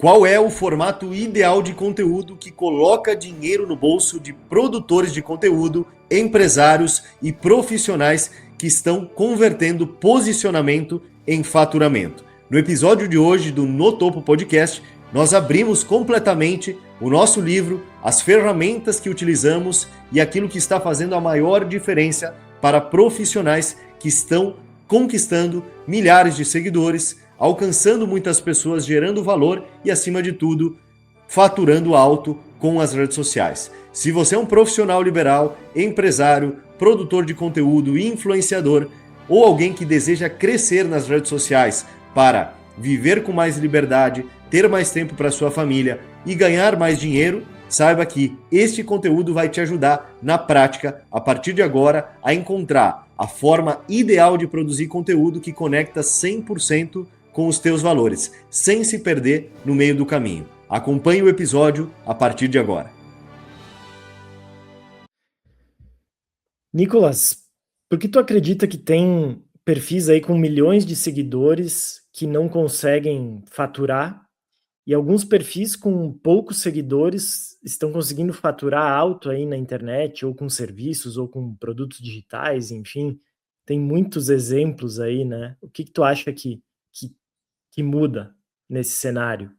Qual é o formato ideal de conteúdo que coloca dinheiro no bolso de produtores de conteúdo, empresários e profissionais que estão convertendo posicionamento em faturamento? No episódio de hoje do No Topo Podcast, nós abrimos completamente o nosso livro, as ferramentas que utilizamos e aquilo que está fazendo a maior diferença para profissionais que estão conquistando milhares de seguidores, alcançando muitas pessoas, gerando valor e, acima de tudo, faturando alto com as redes sociais. Se você é um profissional liberal, empresário, produtor de conteúdo, influenciador ou alguém que deseja crescer nas redes sociais para viver com mais liberdade, ter mais tempo para sua família e ganhar mais dinheiro, saiba que este conteúdo vai te ajudar na prática, a partir de agora, a encontrar a forma ideal de produzir conteúdo que conecta 100% com os teus valores, sem se perder no meio do caminho. Acompanhe o episódio a partir de agora. Nicolas, por que tu acredita que tem perfis aí com milhões de seguidores que não conseguem faturar e alguns perfis com poucos seguidores estão conseguindo faturar alto aí na internet, ou com serviços, ou com produtos digitais, enfim, tem muitos exemplos aí, né? O que tu acha que muda nesse cenário?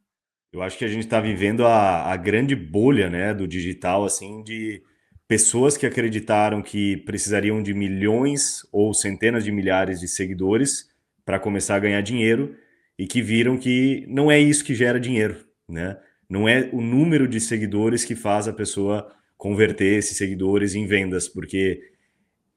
Eu acho que a gente está vivendo a grande bolha, né, do digital, assim, de pessoas que acreditaram que precisariam de milhões ou centenas de milhares de seguidores para começar a ganhar dinheiro e que viram que não é isso que gera dinheiro, né? Não é o número de seguidores que faz a pessoa converter esses seguidores em vendas, porque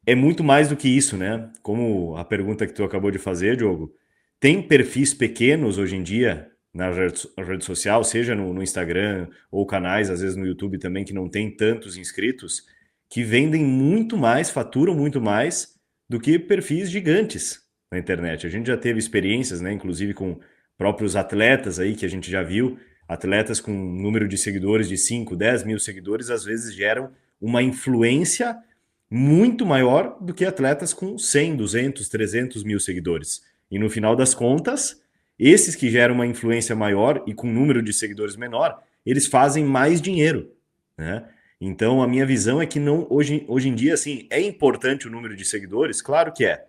é muito mais do que isso, né? Como a pergunta que tu acabou de fazer, Diogo, tem perfis pequenos hoje em dia na rede social, seja no Instagram ou canais, às vezes no YouTube também, que não tem tantos inscritos, que vendem muito mais, faturam muito mais do que perfis gigantes na internet. A gente já teve experiências, né, inclusive com próprios atletas aí, que a gente já viu, atletas com um número de seguidores de 5, 10 mil seguidores, às vezes geram uma influência muito maior do que atletas com 100, 200, 300 mil seguidores. E no final das contas, esses que geram uma influência maior e com um número de seguidores menor, eles fazem mais dinheiro, né? Então, a minha visão é que não, hoje em dia, assim, é importante o número de seguidores? Claro que é,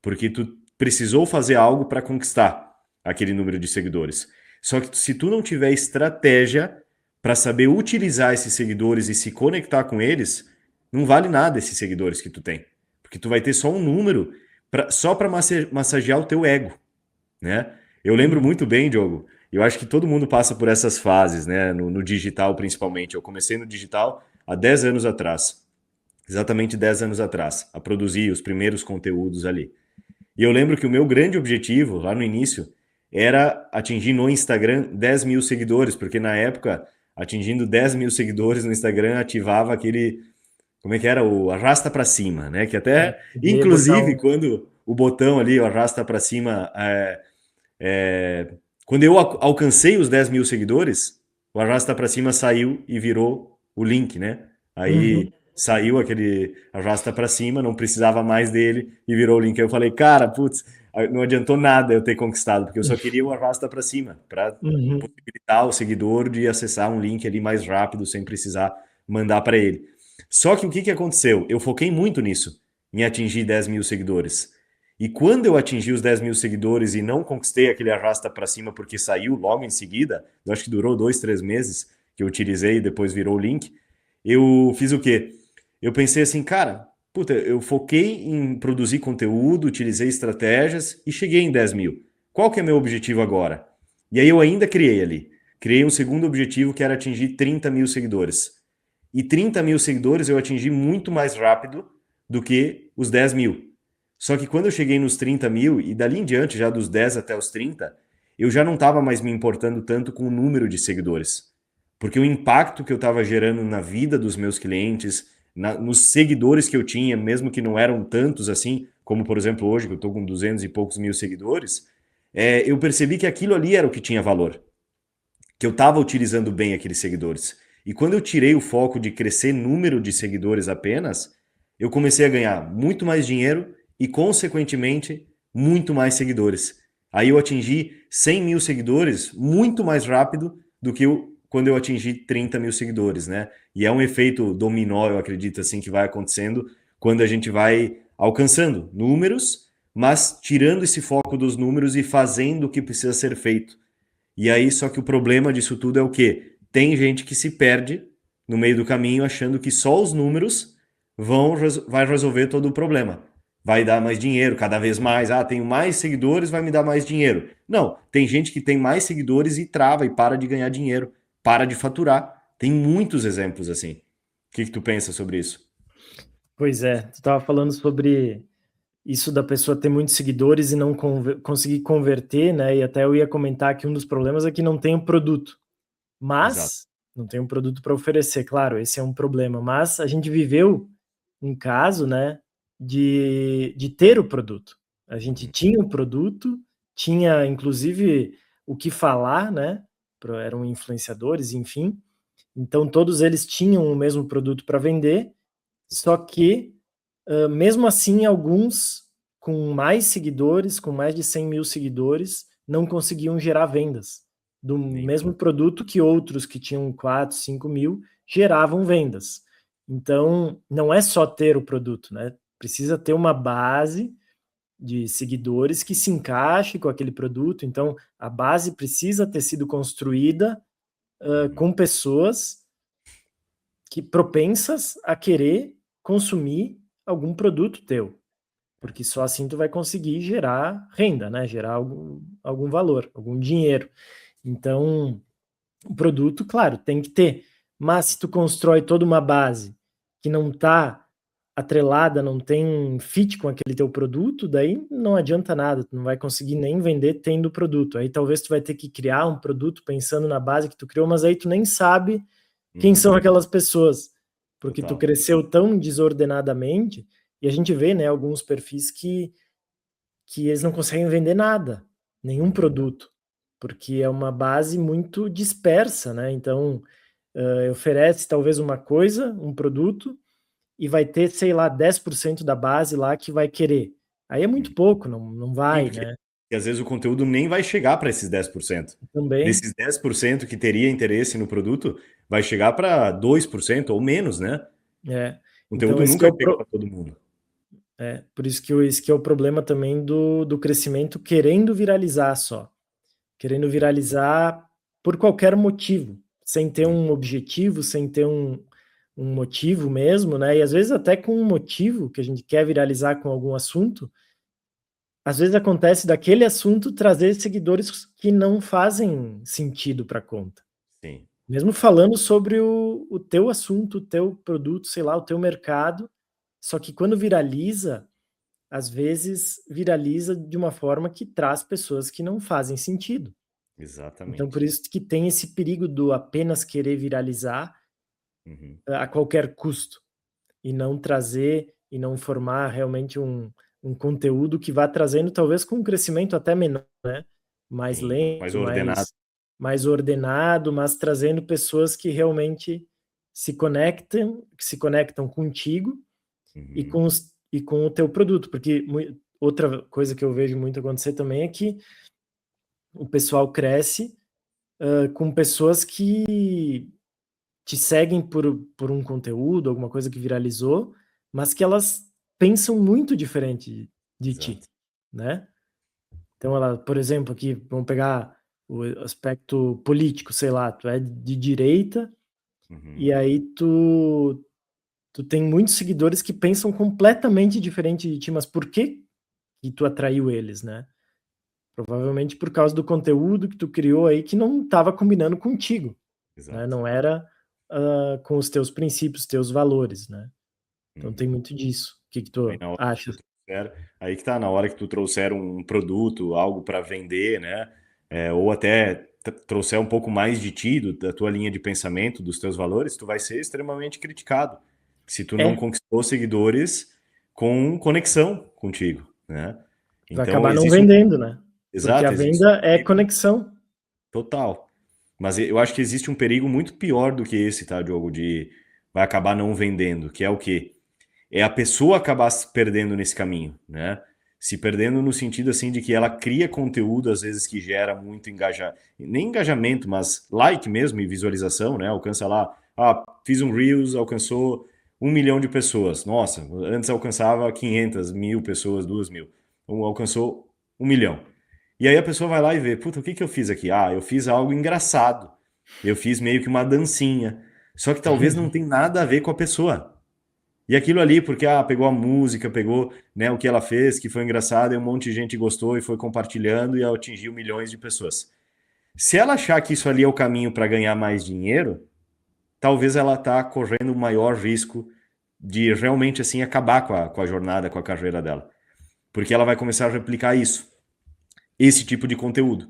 porque tu precisou fazer algo para conquistar aquele número de seguidores. Só que se tu não tiver estratégia para saber utilizar esses seguidores e se conectar com eles, não vale nada esses seguidores que tu tem, porque tu vai ter só um número só para massagear o teu ego, né? Eu lembro muito bem, Diogo, eu acho que todo mundo passa por essas fases, né? No digital, principalmente. Eu comecei no digital há 10 anos atrás, exatamente 10 anos atrás, a produzir os primeiros conteúdos ali. E eu lembro que o meu grande objetivo, lá no início, era atingir no Instagram 10 mil seguidores, porque na época, atingindo 10 mil seguidores no Instagram, ativava aquele, como é que era? O arrasta para cima, né? Que até, inclusive, quando o botão ali, o arrasta para cima, quando eu alcancei os 10 mil seguidores, o arrasta para cima saiu e virou o link, né? Aí saiu aquele arrasta para cima, não precisava mais dele e virou o link. Aí eu falei, cara, putz, não adiantou nada eu ter conquistado, porque eu só queria o arrasta para cima, para possibilitar o seguidor de acessar um link ali mais rápido, sem precisar mandar para ele. Só que o que aconteceu? Eu foquei muito nisso, em atingir 10 mil seguidores. E quando eu atingi os 10 mil seguidores e não conquistei aquele arrasta para cima porque saiu logo em seguida, eu acho que durou 2, 3 meses que eu utilizei e depois virou o link, eu fiz o quê? Eu pensei assim, cara, puta, eu foquei em produzir conteúdo, utilizei estratégias e cheguei em 10 mil. Qual que é meu objetivo agora? E aí eu ainda criei um segundo objetivo que era atingir 30 mil seguidores. E 30 mil seguidores eu atingi muito mais rápido do que os 10 mil. Só que quando eu cheguei nos 30 mil, e dali em diante, já dos 10 até os 30, eu já não estava mais me importando tanto com o número de seguidores. Porque o impacto que eu estava gerando na vida dos meus clientes, nos seguidores que eu tinha, mesmo que não eram tantos assim, como por exemplo hoje, que eu estou com 200 e poucos mil seguidores, eu percebi que aquilo ali era o que tinha valor. Que eu estava utilizando bem aqueles seguidores. E quando eu tirei o foco de crescer número de seguidores apenas, eu comecei a ganhar muito mais dinheiro e, consequentemente, muito mais seguidores. Aí eu atingi 100 mil seguidores muito mais rápido do que quando eu atingi 30 mil seguidores, né? E é um efeito dominó, eu acredito, assim, que vai acontecendo quando a gente vai alcançando números, mas tirando esse foco dos números e fazendo o que precisa ser feito. E aí, só que o problema disso tudo é o quê? Tem gente que se perde no meio do caminho achando que só os números vai resolver todo o problema. Vai dar mais dinheiro cada vez mais. Ah, tenho mais seguidores, vai me dar mais dinheiro. Não, tem gente que tem mais seguidores e trava e para de ganhar dinheiro, para de faturar. Tem muitos exemplos assim. O que tu pensa sobre isso? Pois é, tu estava falando sobre isso da pessoa ter muitos seguidores e não conseguir converter, né? E até eu ia comentar que um dos problemas é que não tem um produto. Exato. Mas não tem um produto para oferecer, claro, esse é um problema. Mas a gente viveu um caso, né, de ter o produto. A gente tinha o produto, tinha inclusive o que falar, né? Eram influenciadores, enfim. Então todos eles tinham o mesmo produto para vender, só que mesmo assim, alguns com mais seguidores, com mais de 100 mil seguidores, não conseguiam gerar vendas do mesmo produto que outros que tinham 4, 5 mil geravam vendas. Então, não é só ter o produto, né? Precisa ter uma base de seguidores que se encaixe com aquele produto. Então, a base precisa ter sido construída com pessoas que propensas a querer consumir algum produto teu, porque só assim tu vai conseguir gerar renda, né? Gerar algum valor, algum dinheiro. Então, o produto, claro, tem que ter, mas se tu constrói toda uma base que não está atrelada, não tem fit com aquele teu produto, daí não adianta nada, tu não vai conseguir nem vender tendo o produto. Aí talvez tu vai ter que criar um produto pensando na base que tu criou, mas aí tu nem sabe quem são aquelas pessoas, porque tu Total. cresceu tão desordenadamente, e a gente vê, né, alguns perfis que eles não conseguem vender nada, nenhum produto, porque é uma base muito dispersa, né? Então, oferece talvez uma coisa, um produto, e vai ter, sei lá, 10% da base lá que vai querer. Aí é muito pouco, não Sim, vai, porque né? às vezes o conteúdo nem vai chegar para esses 10%. Também, Desses 10% que teria interesse no produto, vai chegar para 2% ou menos, né? é. O Então, conteúdo esse que é nunca o chega para todo mundo. por isso que esse que é o problema também do crescimento querendo viralizar só. Querendo viralizar por qualquer motivo, sem ter um objetivo, sem ter um motivo mesmo, né? E às vezes até com um motivo que a gente quer viralizar com algum assunto, às vezes acontece daquele assunto trazer seguidores que não fazem sentido para a conta. Sim, Mesmo falando sobre o teu assunto, o teu produto, sei lá, o teu mercado, só que quando viraliza, às vezes viraliza de uma forma que traz pessoas que não fazem sentido. Então, por exatamente. isso que tem esse perigo do apenas querer viralizar Uhum. a qualquer custo, e não trazer e não formar realmente um conteúdo que vá trazendo, talvez com um crescimento até menor, né? Mais Sim, mais lento, ordenado. mais ordenado, mas trazendo pessoas que realmente que se conectam contigo e Uhum. com o teu produto, porque outra coisa que eu vejo muito acontecer também é que o pessoal cresce com pessoas que te seguem por um conteúdo, alguma coisa que viralizou, mas que elas pensam muito diferente de ti, Exato. né? Então ela, por exemplo, aqui vamos pegar o aspecto político, sei lá, tu é de direita e Uhum. aí tu tem muitos seguidores que pensam completamente diferente de ti, mas por que tu atraiu eles, né? Provavelmente por causa do conteúdo que tu criou aí que não estava combinando contigo, né? Exato. Não era com os teus princípios, teus valores, né? Então tem Uhum. muito disso. O que que Aí tu na hora acha? que tu aí que tá, na hora que tu trouxer um produto, algo para vender, né? Ou até trouxer um pouco mais de ti, da tua linha de pensamento, dos teus valores, tu vai ser extremamente criticado. Se tu não É, conquistou seguidores com conexão contigo, né? vai Então acabar não existe um, vendendo, né? Porque a exato, existe venda um é perigo conexão. total. Mas eu acho que existe um perigo muito pior do que esse, tá, Diogo? De vai acabar não vendendo, que é o quê? É a pessoa acabar se perdendo nesse caminho, né? se perdendo no sentido assim de que ela cria conteúdo às vezes que gera muito nem engajamento, mas like mesmo e visualização, né? Alcança lá, fiz um Reels, alcançou 1 milhão de pessoas. Nossa, antes alcançava 500 mil pessoas, 2 mil. Alcançou 1 milhão. E aí a pessoa vai lá e vê, puta, o que que eu fiz aqui? Eu fiz algo engraçado. Eu fiz meio que uma dancinha. Só que talvez não tem nada a ver com a pessoa. E aquilo ali, porque pegou a música, pegou, né, o que ela fez, que foi engraçado, e um monte de gente gostou e foi compartilhando e atingiu milhões de pessoas. Se ela achar que isso ali é o caminho para ganhar mais dinheiro, talvez ela está correndo o maior risco de realmente assim acabar com a jornada, com a carreira dela. Porque ela vai começar a replicar isso, esse tipo de conteúdo,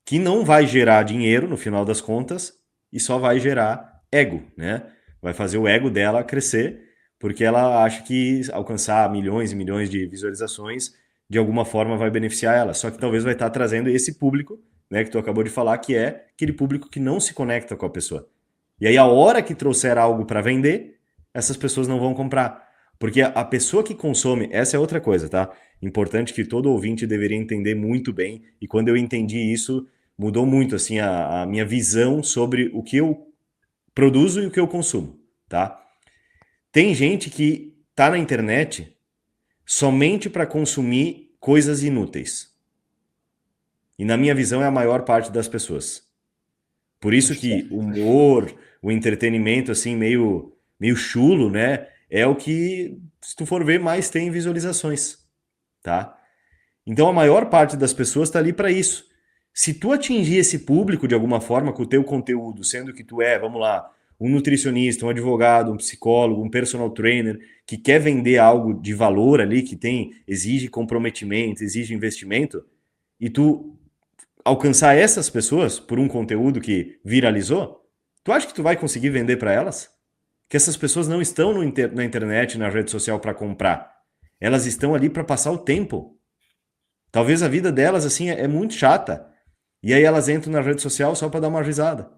que não vai gerar dinheiro no final das contas e só vai gerar ego, né? Vai fazer o ego dela crescer, porque ela acha que alcançar milhões e milhões de visualizações de alguma forma vai beneficiar ela. Só que talvez vai estar trazendo esse público, né, que tu acabou de falar, que é aquele público que não se conecta com a pessoa. E aí a hora que trouxer algo para vender, essas pessoas não vão comprar. Porque a pessoa que consome, essa é outra coisa, tá? Importante que todo ouvinte deveria entender muito bem. E quando eu entendi isso, mudou muito assim a minha visão sobre o que eu produzo e o que eu consumo, tá? Tem gente que tá na internet somente para consumir coisas inúteis. E na minha visão é a maior parte das pessoas. Por isso Acho que que o humor, o entretenimento assim meio chulo, né, é o que, se tu for ver, mais tem visualizações, tá? Então a maior parte das pessoas está ali para isso. Se tu atingir esse público de alguma forma com o teu conteúdo, sendo que tu vamos lá, um nutricionista, um advogado, um psicólogo, um personal trainer, que quer vender algo de valor ali, que exige comprometimento, exige investimento, e tu alcançar essas pessoas por um conteúdo que viralizou, tu acha que tu vai conseguir vender para elas? Que essas pessoas não estão na internet, na rede social para comprar. Elas estão ali para passar o tempo. Talvez a vida delas assim é muito chata. E aí elas entram na rede social só para dar uma risada.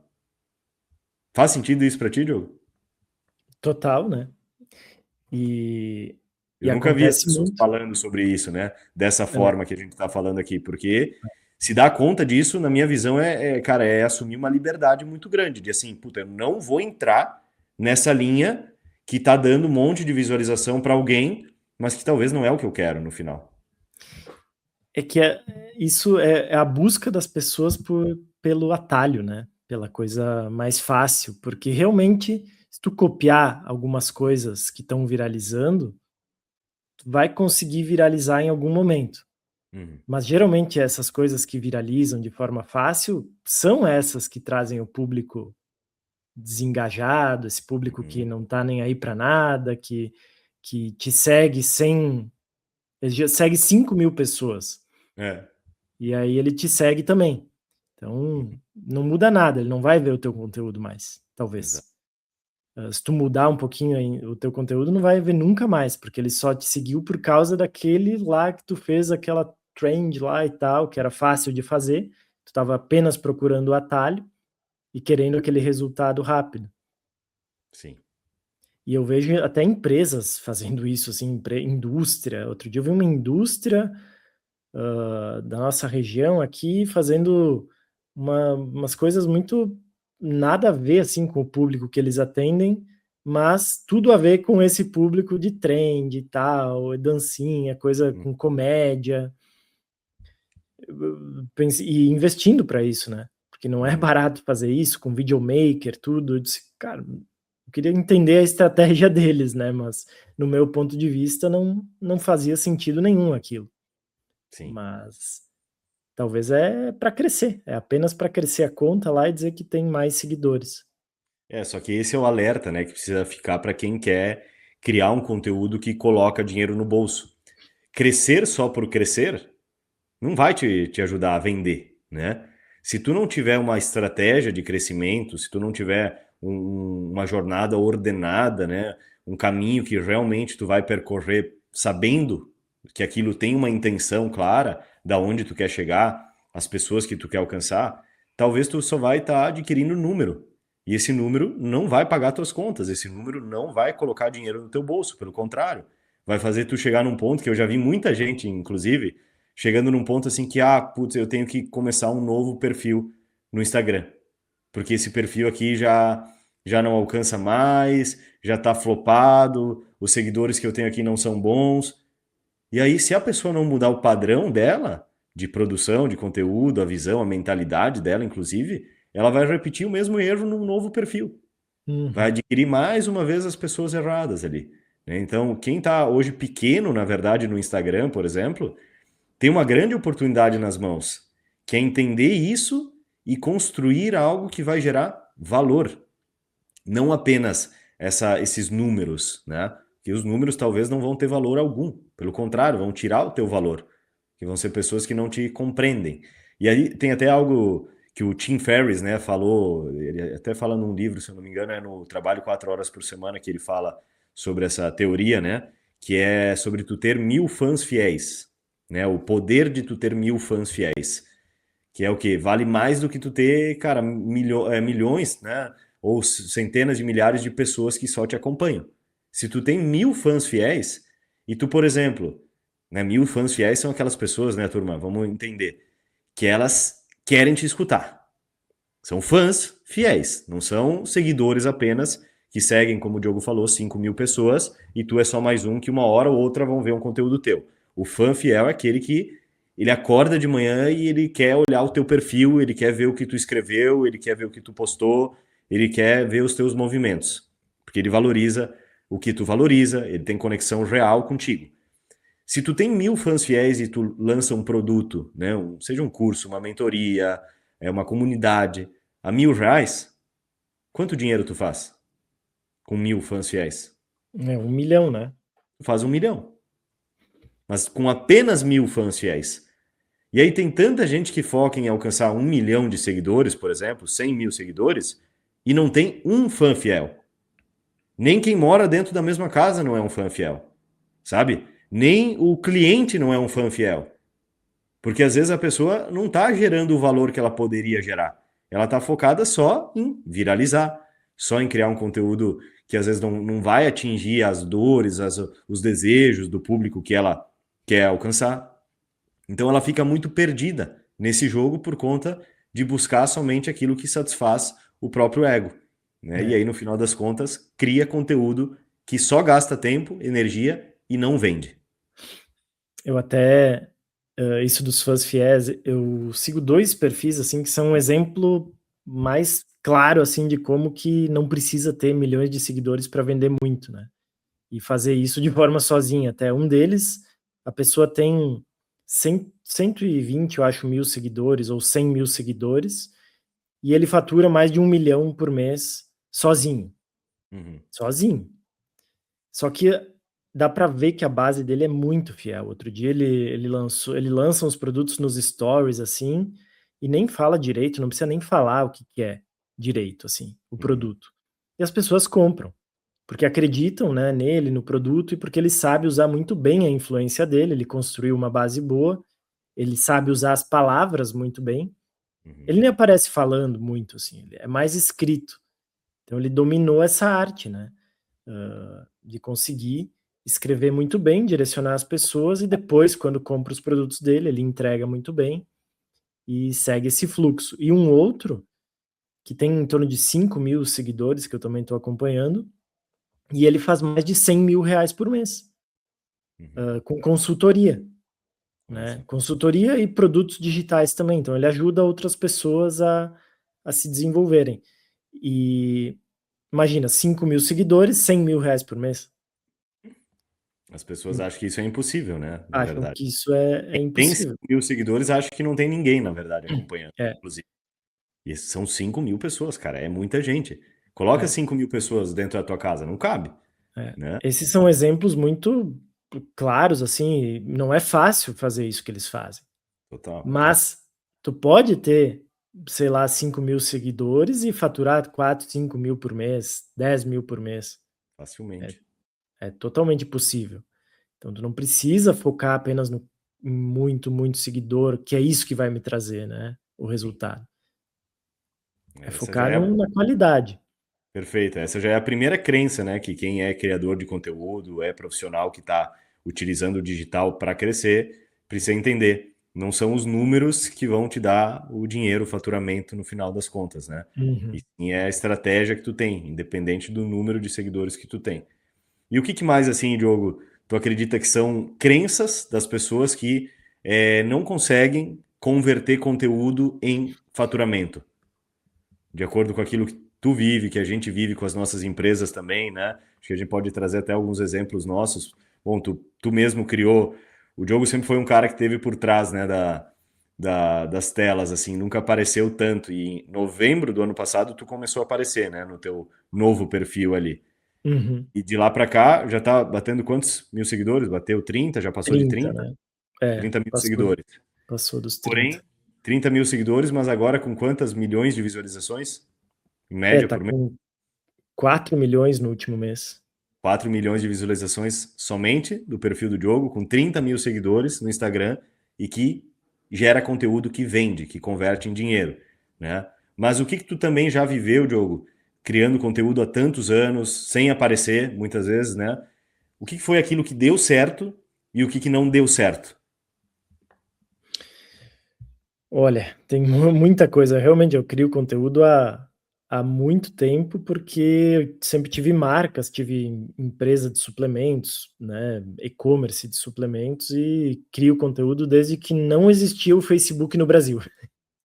Faz sentido isso para ti, Diogo? total, né? E, Eu e nunca vi as acontece pessoas muito. falando sobre isso, né? Dessa É, forma que a gente está falando aqui, porque se dar conta disso, na minha visão, cara, é assumir uma liberdade muito grande, de assim, puta, eu não vou entrar nessa linha que tá dando um monte de visualização para alguém, mas que talvez não é o que eu quero no final. é que isso é a busca das pessoas pelo atalho, né? Pela coisa mais fácil, porque realmente, se tu copiar algumas coisas que estão viralizando, tu vai conseguir viralizar em algum momento. Uhum, Mas geralmente essas coisas que viralizam de forma fácil são essas que trazem o público desengajado, esse público que uhum. não tá nem aí para nada, que te segue sem. Ele já segue 5.000 pessoas. É, E aí ele te segue também. Então, não muda nada, ele não vai ver o teu conteúdo mais, talvez. exato. Se tu mudar um pouquinho o teu conteúdo, não vai ver nunca mais, porque ele só te seguiu por causa daquele lá que tu fez aquela trend lá e tal, que era fácil de fazer. Tu estava apenas procurando o atalho e querendo aquele resultado rápido. Sim. E eu vejo até empresas fazendo isso, assim, indústria. Outro dia eu vi uma indústria da nossa região aqui fazendo umas coisas muito nada a ver assim com o público que eles atendem, mas tudo a ver com esse público de trend e tal, dancinha, coisa Hum, com comédia, e investindo para isso, né? Porque não é uhum. barato fazer isso com videomaker, tudo. Eu disse, cara, eu queria entender a estratégia deles, né? Mas no meu ponto de vista não fazia sentido nenhum aquilo. Sim. Mas talvez é para crescer, é apenas para crescer a conta lá e dizer que tem mais seguidores. Só que esse é o alerta, né, que precisa ficar para quem quer criar um conteúdo que coloca dinheiro no bolso. Crescer só por crescer não vai te ajudar a vender, né? Se tu não tiver uma estratégia de crescimento, se tu não tiver uma jornada ordenada, né, um caminho que realmente tu vai percorrer sabendo que aquilo tem uma intenção clara, da onde tu quer chegar, as pessoas que tu quer alcançar, talvez tu só vai estar adquirindo número. E esse número não vai pagar tuas contas, esse número não vai colocar dinheiro no teu bolso, pelo contrário, vai fazer tu chegar num ponto que eu já vi muita gente, inclusive, chegando num ponto assim que, putz, eu tenho que começar um novo perfil no Instagram, porque esse perfil aqui já não alcança mais, já tá flopado, os seguidores que eu tenho aqui não são bons. E aí, se a pessoa não mudar o padrão dela, de produção, de conteúdo, a visão, a mentalidade dela, inclusive, ela vai repetir o mesmo erro num novo perfil. Vai Uhum. adquirir mais uma vez as pessoas erradas ali, né? Então, quem está hoje pequeno, na verdade, no Instagram, por exemplo, tem uma grande oportunidade nas mãos, que é entender isso e construir algo que vai gerar valor, não apenas esses números, né? Que os números talvez não vão ter valor algum, pelo contrário, vão tirar o teu valor, que vão ser pessoas que não te compreendem. E aí tem até algo que o Tim Ferriss, né, falou, ele até fala num livro, se eu não me engano, é no Trabalho 4 Horas por Semana, que ele fala sobre essa teoria, né, que é sobre tu ter 1.000 fãs fiéis, né, o poder de tu ter 1.000 fãs fiéis. Que é o quê? Vale mais do que tu ter, cara, milhões, né? Ou centenas de milhares de pessoas que só te acompanham. Se tu tem 1.000 fãs fiéis, e tu, por exemplo, né, 1.000 fãs fiéis são aquelas pessoas, né, turma? Vamos entender, que elas querem te escutar. São fãs fiéis, não são seguidores apenas que seguem, como o Diogo falou, 5.000 pessoas e tu é só mais um que uma hora ou outra vão ver um conteúdo teu. O fã fiel é aquele que ele acorda de manhã e ele quer olhar o teu perfil, ele quer ver o que tu escreveu, ele quer ver o que tu postou, ele quer ver os teus movimentos, porque ele valoriza o que tu valoriza, ele tem conexão real contigo. Se tu tem 1.000 fãs fiéis e tu lança um produto, né, seja um curso, uma mentoria, uma comunidade, a R$ 1.000, quanto dinheiro tu faz com 1.000 fãs fiéis? É 1 milhão, né? Tu faz 1 milhão, mas com apenas 1.000 fãs fiéis. E aí tem tanta gente que foca em alcançar 1 milhão de seguidores, por exemplo, 100.000 seguidores, e não tem um fã fiel. Nem quem mora dentro da mesma casa não é um fã fiel, sabe? Nem o cliente não é um fã fiel. Porque às vezes a pessoa não está gerando o valor que ela poderia gerar. Ela está focada só em viralizar, só em criar um conteúdo que às vezes não vai atingir as dores, os desejos do público que ela quer alcançar. Então ela fica muito perdida nesse jogo por conta de buscar somente aquilo que satisfaz o próprio ego, né? E É. aí, no final das contas, cria conteúdo que só gasta tempo, energia e não vende. Eu até, isso dos fãs fiéis, eu sigo 2 perfis, assim, que são um exemplo mais claro, assim, de como que não precisa ter milhões de seguidores para vender muito, né, e fazer isso de forma sozinha. Até um deles, a pessoa tem 120, eu acho, 1000 seguidores ou 100.000 seguidores, e ele fatura mais de 1 milhão por mês sozinho, Uhum. sozinho. Só que dá para ver que a base dele é muito fiel. Outro dia ele lança uns produtos nos stories, assim, e nem fala direito, não precisa nem falar o que que é direito, assim, o Uhum. produto. E as pessoas compram, porque acreditam, né, nele, no produto, e porque ele sabe usar muito bem a influência dele, ele construiu uma base boa, ele sabe usar as palavras muito bem. Uhum. Ele nem aparece falando muito, assim, ele é mais escrito. Então ele dominou essa arte, né, de conseguir escrever muito bem, direcionar as pessoas, e depois, quando compra os produtos dele, ele entrega muito bem e segue esse fluxo. E um outro, que tem em torno de 5.000 seguidores, que eu também estou acompanhando, e ele faz mais de 100.000 reais por mês, Uhum. com consultoria, Olha só. né? Consultoria e produtos digitais também. Então ele ajuda outras pessoas a se desenvolverem. E imagina, 5.000 seguidores, 100.000 reais por mês. As pessoas acham que isso é impossível, né? Na Acham verdade. que isso é Tem cinco impossível. mil seguidores, acho que não tem ninguém, na verdade, acompanhando, É, inclusive. E são 5.000 pessoas, cara. É muita gente. Coloca é, 5.000 pessoas dentro da tua casa, não cabe, é. né? Esses são exemplos muito claros, assim, não é fácil fazer isso que eles fazem. Total. Mas tu pode ter, sei lá, 5.000 seguidores e faturar 4, 5.000 por mês, 10.000 por mês. É, Facilmente. é totalmente possível. Então tu não precisa focar apenas no em muito, muito seguidor, que é isso que vai me trazer, né, o Sim. resultado. É Essa já focar é a na qualidade. Perfeito. Essa já é a primeira crença, né? Que quem é criador de conteúdo, é profissional que está utilizando o digital para crescer, precisa entender. Não são os números que vão te dar o dinheiro, o faturamento no final das contas, né? E Uhum. sim é a estratégia que tu tem, independente do número de seguidores que tu tem. E o que, que mais, assim, Diogo, tu acredita que são crenças das pessoas que não conseguem converter conteúdo em faturamento? De acordo com aquilo que tu vive, que a gente vive com as nossas empresas também, né? Acho que a gente pode trazer até alguns exemplos nossos. Bom, tu mesmo criou. O Diogo sempre foi um cara que teve por trás, né, das telas, assim, nunca apareceu tanto. E em novembro do ano passado tu começou a aparecer, né, no teu novo perfil ali. Uhum. E de lá para cá já tá batendo quantos mil seguidores? Bateu 30? Já passou de 30, 30? né? É, 30 mil passou, seguidores. passou dos 30. Porém, 30 mil seguidores, mas agora com quantas milhões de visualizações? Em É, média tá por mês? com 4 milhões no último mês. 4 milhões de visualizações somente do perfil do Diogo, com 30 mil seguidores no Instagram e que gera conteúdo que vende, que converte em dinheiro, né? Mas o que que tu também já viveu, Diogo, criando conteúdo há tantos anos, sem aparecer, muitas vezes, né? O que que foi aquilo que deu certo e o que que não deu certo? Olha, tem muita coisa. Realmente, eu crio conteúdo há muito tempo, porque eu sempre tive marcas, tive empresa de suplementos, né, e-commerce de suplementos e crio conteúdo desde que não existia o Facebook no Brasil.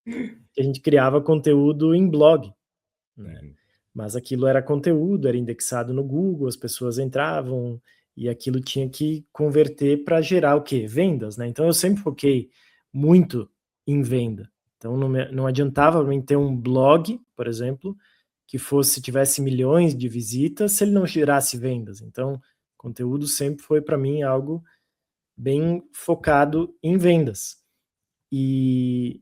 A gente criava conteúdo em blog, né, Uhum. mas aquilo era conteúdo, era indexado no Google, as pessoas entravam e aquilo tinha que converter para gerar o quê? Vendas, né. Então eu sempre foquei muito em venda. Então não adiantava pra mim ter um blog, por exemplo, que tivesse milhões de visitas, se ele não gerasse vendas. Então, conteúdo sempre foi para mim algo bem focado em vendas. E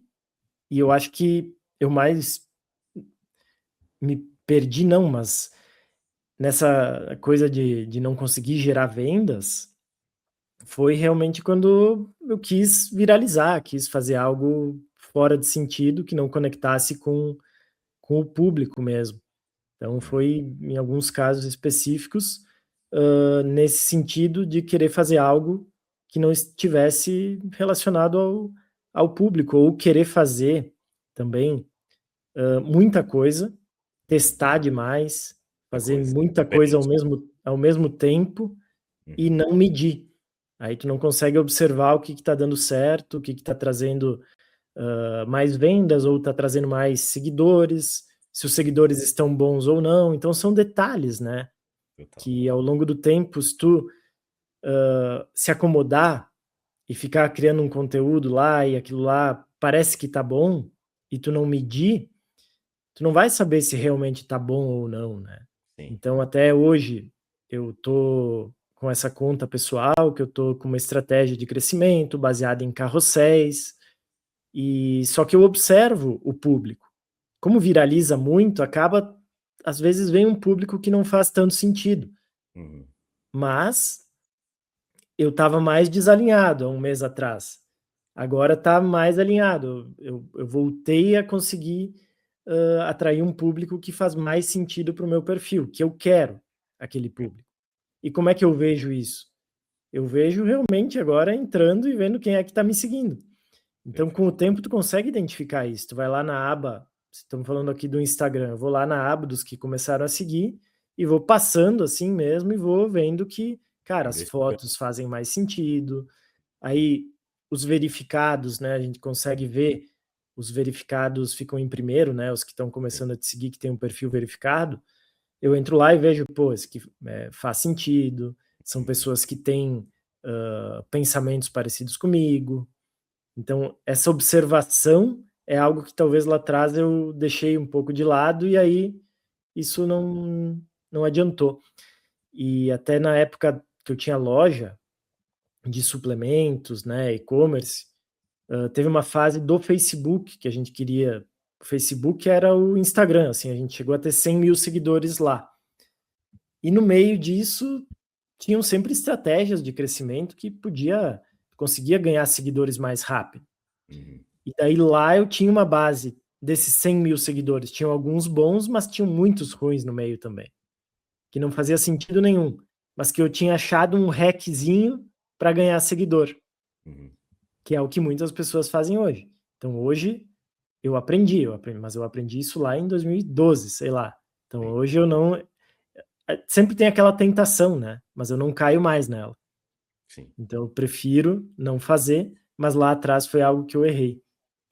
e eu acho que eu mais me perdi não, mas nessa coisa de não conseguir gerar vendas, foi realmente quando eu quis viralizar, quis fazer algo fora de sentido, que não conectasse com o público mesmo. Então foi em alguns casos específicos, nesse sentido de querer fazer algo que não estivesse relacionado ao público, ou querer fazer também, muita coisa, testar demais, A fazer coisa muita coisa diferente. ao mesmo tempo e Uhum. não medir. Aí tu não consegue observar o que está dando certo, o que está trazendo, mais vendas ou está trazendo mais seguidores, se os seguidores estão bons ou não. Então são detalhes, né, Total. que ao longo do tempo, se tu, se acomodar e ficar criando um conteúdo lá e aquilo lá parece que tá bom, e tu não medir, tu não vai saber se realmente tá bom ou não, né. Sim. Então até hoje eu tô com essa conta pessoal, que eu tô com uma estratégia de crescimento baseada em carrosséis, e só que eu observo o público. Como viraliza muito, acaba às vezes vem um público que não faz tanto sentido, Uhum. mas eu estava mais desalinhado há um mês atrás. Agora está mais alinhado. Eu voltei a conseguir, atrair um público que faz mais sentido para o meu perfil, que eu quero aquele público. E como é que eu vejo isso? Eu vejo realmente agora entrando e vendo quem é que está me seguindo. Então, com Perfeito. o tempo, tu consegue identificar isso. Tu vai lá na aba, estamos falando aqui do Instagram, eu vou lá na aba dos que começaram a seguir e vou passando assim mesmo e vou vendo que, cara, as Verificando. fotos fazem mais sentido. Aí, os verificados, né, a gente consegue ver, os verificados ficam em primeiro, né, os que estão Sim. começando a te seguir, que tem um perfil verificado. Eu entro lá e vejo, pô, esse aqui faz sentido, são Uhum. pessoas que têm pensamentos parecidos comigo, então, essa observação é algo que talvez lá atrás eu deixei um pouco de lado e aí isso não adiantou. E até na época que eu tinha loja de suplementos, né, e-commerce, teve uma fase do Facebook que a gente queria, o Facebook era o Instagram, assim, a gente chegou a ter 100.000 seguidores lá. E no meio disso, tinham sempre estratégias de crescimento que conseguia ganhar seguidores mais rápido. Uhum. E daí lá eu tinha uma base desses 100 mil seguidores? Tinham alguns bons, mas tinham muitos ruins no meio também, que não fazia sentido nenhum, mas que eu tinha achado um hackzinho para ganhar seguidor, que é o que muitas pessoas fazem hoje. Então hoje eu aprendi, mas eu aprendi isso lá em 2012, sei lá. Então hoje eu não... Sempre tem aquela tentação, né? Mas eu não caio mais nela. Sim. Então eu prefiro não fazer, mas lá atrás foi algo que eu errei.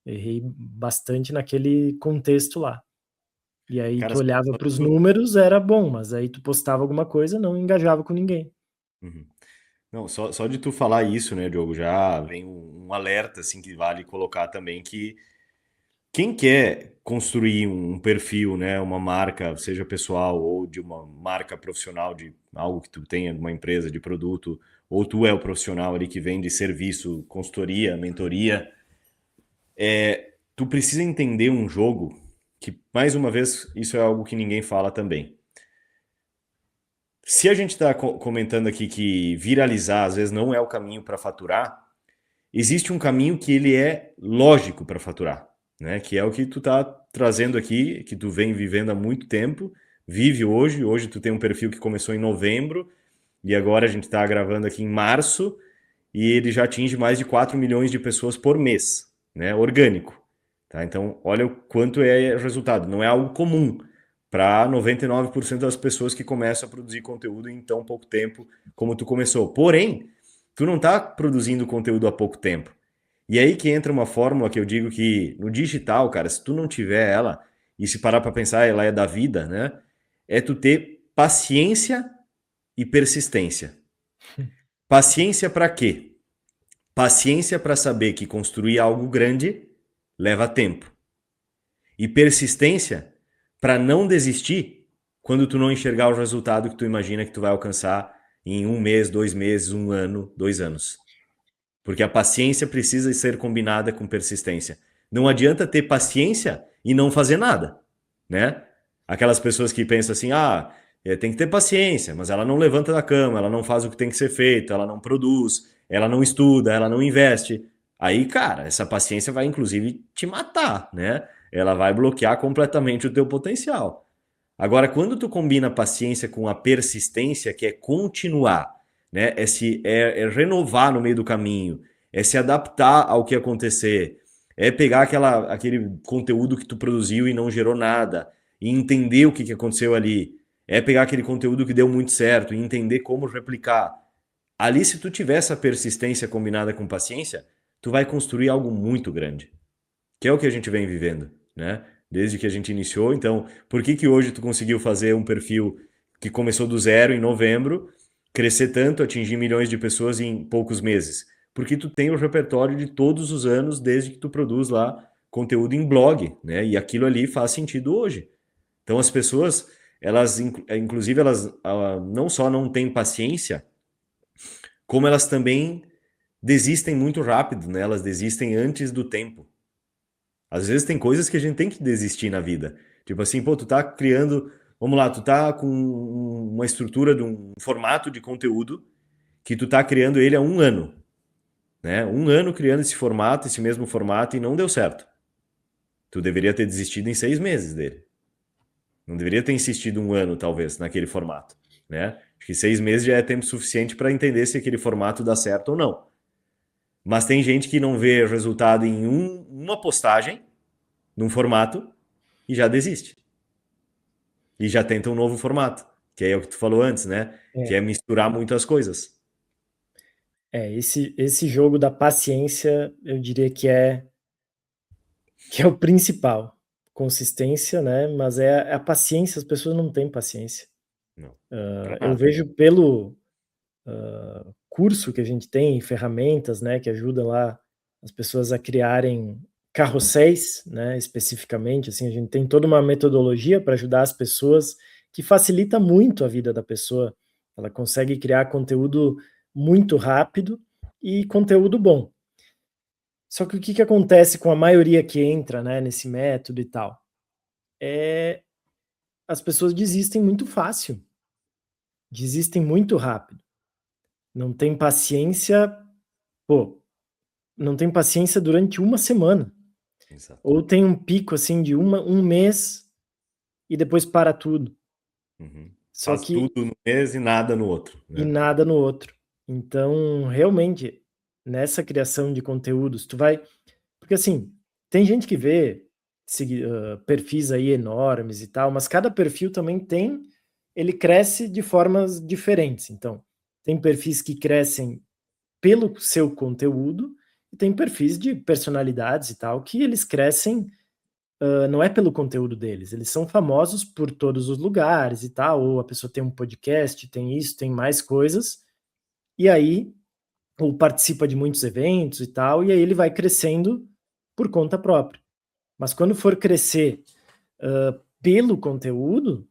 Errei bastante naquele contexto lá. E aí Cara, tu olhava só para os tu- números, era bom, mas aí tu postava alguma coisa, não engajava com ninguém. Uhum. Não, só de tu falar isso, né, Diogo, já vem um alerta, assim, que vale colocar também que quem quer construir um perfil, né, uma marca, seja pessoal ou de uma marca profissional, de algo que tu tenha, de uma empresa, de produto, ou tu é o profissional ali que vende serviço, consultoria, mentoria, tu precisa entender um jogo que, mais uma vez, isso é algo que ninguém fala também. Se a gente está comentando aqui que viralizar às vezes não é o caminho para faturar, existe um caminho que ele é lógico para faturar, né? Que é o que tu tá trazendo aqui, que tu vem vivendo há muito tempo, vive hoje. Hoje tu tem um perfil que começou em novembro e agora a gente está gravando aqui em março e ele já atinge mais de 4 milhões de pessoas por mês, né? Orgânico, tá? Então, olha o quanto é o resultado. Não é algo comum para 99% das pessoas que começam a produzir conteúdo em tão pouco tempo como tu começou. Porém, tu não está produzindo conteúdo há pouco tempo. E aí que entra uma fórmula que eu digo que no digital, cara, se tu não tiver ela, e se parar para pensar, ela é da vida, né? É tu ter paciência e persistência. Paciência para quê? Paciência para saber que construir algo grande leva tempo. E persistência para não desistir quando tu não enxergar o resultado que tu imagina que tu vai alcançar em um mês, 2 meses, um ano, 2 anos. Porque a paciência precisa ser combinada com persistência. Não adianta ter paciência e não fazer nada, né? Aquelas pessoas que pensam assim, tem que ter paciência, mas ela não levanta da cama, ela não faz o que tem que ser feito, ela não produz, ela não estuda, ela não investe. Aí, cara, essa paciência vai inclusive te matar, né? Ela vai bloquear completamente o teu potencial. Agora, quando tu combina a paciência com a persistência, que é continuar, né? É renovar no meio do caminho, é se adaptar ao que acontecer, é pegar aquele conteúdo que tu produziu e não gerou nada, e entender o que aconteceu ali, é pegar aquele conteúdo que deu muito certo e entender como replicar. Ali, se tu tiver essa persistência combinada com paciência, tu vai construir algo muito grande, que é o que a gente vem vivendo, né? Desde que a gente iniciou. Então, por que hoje tu conseguiu fazer um perfil que começou do zero em novembro, crescer tanto, atingir milhões de pessoas em poucos meses? Porque tu tem o repertório de todos os anos desde que tu produz lá conteúdo em blog, né? E aquilo ali faz sentido hoje. Então as pessoas, elas, inclusive, elas não só não têm paciência, como elas também desistem muito rápido, né? Elas desistem antes do tempo. Às vezes tem coisas que a gente tem que desistir na vida. Tipo assim, pô, tu tá criando, vamos lá, tu tá com uma estrutura de um formato de conteúdo que tu tá criando ele há um ano, né? Um ano criando esse formato, esse mesmo formato e não deu certo. Tu deveria ter desistido em 6 meses dele. Não deveria ter insistido um ano, talvez, naquele formato, né? Acho que 6 meses já é tempo suficiente para entender se aquele formato dá certo ou não. Mas tem gente que não vê resultado em uma postagem, num formato, e já desiste. E já tenta um novo formato, que é o que tu falou antes, né? Que é É, misturar muitas coisas. esse jogo da paciência, eu diria que é o principal. Consistência, né? Mas é a paciência, as pessoas não têm paciência. Não, para Eu nada. vejo pelo curso que a gente tem, ferramentas, né, que ajudam lá as pessoas a criarem carrosséis, né, especificamente, assim, a gente tem toda uma metodologia para ajudar as pessoas que facilita muito a vida da pessoa. Ela consegue criar conteúdo muito rápido e conteúdo bom. Só que o que acontece com a maioria que entra, né, nesse método e tal? É, as pessoas desistem muito fácil, desistem muito rápido, não tem paciência, pô, não tem paciência durante uma semana. Exato. Ou tem um pico assim de um mês e depois para tudo. Uhum. Só Faz tudo que no mês e nada no outro, e né? nada no outro. Então, realmente, nessa criação de conteúdos, tu vai porque assim, tem gente que vê perfis aí enormes e tal, mas cada perfil também ele cresce de formas diferentes. Então, tem perfis que crescem pelo seu conteúdo e tem perfis de personalidades e tal que eles crescem, não é pelo conteúdo deles, eles são famosos por todos os lugares e tal, ou a pessoa tem um podcast, tem isso, tem mais coisas, e aí ou participa de muitos eventos e tal, e aí ele vai crescendo por conta própria. Mas quando for crescer pelo conteúdo,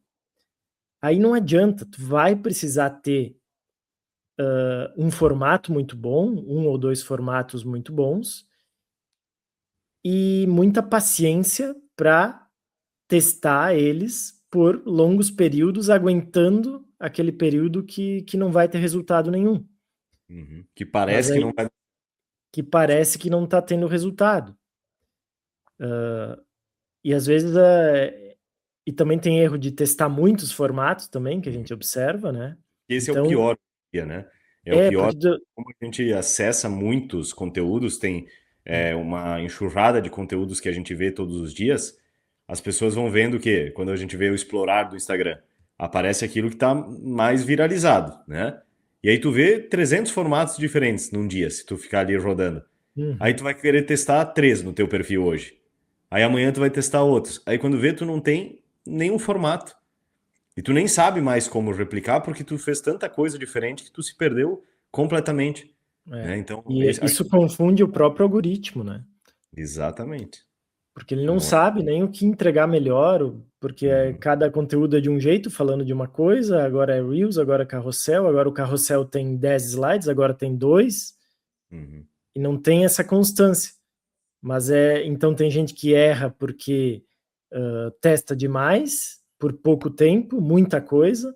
aí não adianta, tu vai precisar ter um formato muito bom, um ou dois formatos muito bons, e muita paciência para testar eles por longos períodos, aguentando aquele período que não vai ter resultado nenhum. Uhum. Que Mas parece que não aí vai. que parece que não está tendo resultado. E às vezes e também tem erro de testar muitos formatos também, que a Uhum. gente observa, né? Esse é o Então, pior, né? É o pior, porque como a gente acessa muitos conteúdos, tem uma enxurrada de conteúdos que a gente vê todos os dias, as pessoas vão vendo que, quando a gente vê o explorar do Instagram, aparece aquilo que está mais viralizado, né? E aí tu vê 300 formatos diferentes num dia, se tu ficar ali rodando. Aí uhum, tu vai querer testar 3 no teu perfil hoje. Aí amanhã tu vai testar outros. Aí quando vê, tu não tem nenhum formato. E tu nem sabe mais como replicar porque tu fez tanta coisa diferente que tu se perdeu completamente, é. né? Então, E isso confunde o próprio algoritmo, né? exatamente. Porque ele não Não é. sabe nem o que entregar melhor, porque Uhum, cada conteúdo é de um jeito, falando de uma coisa, agora é Reels, agora é carrossel, agora o carrossel tem 10 slides, agora tem 2, uhum, e não tem essa constância. Mas então tem gente que erra porque testa demais, por pouco tempo, muita coisa,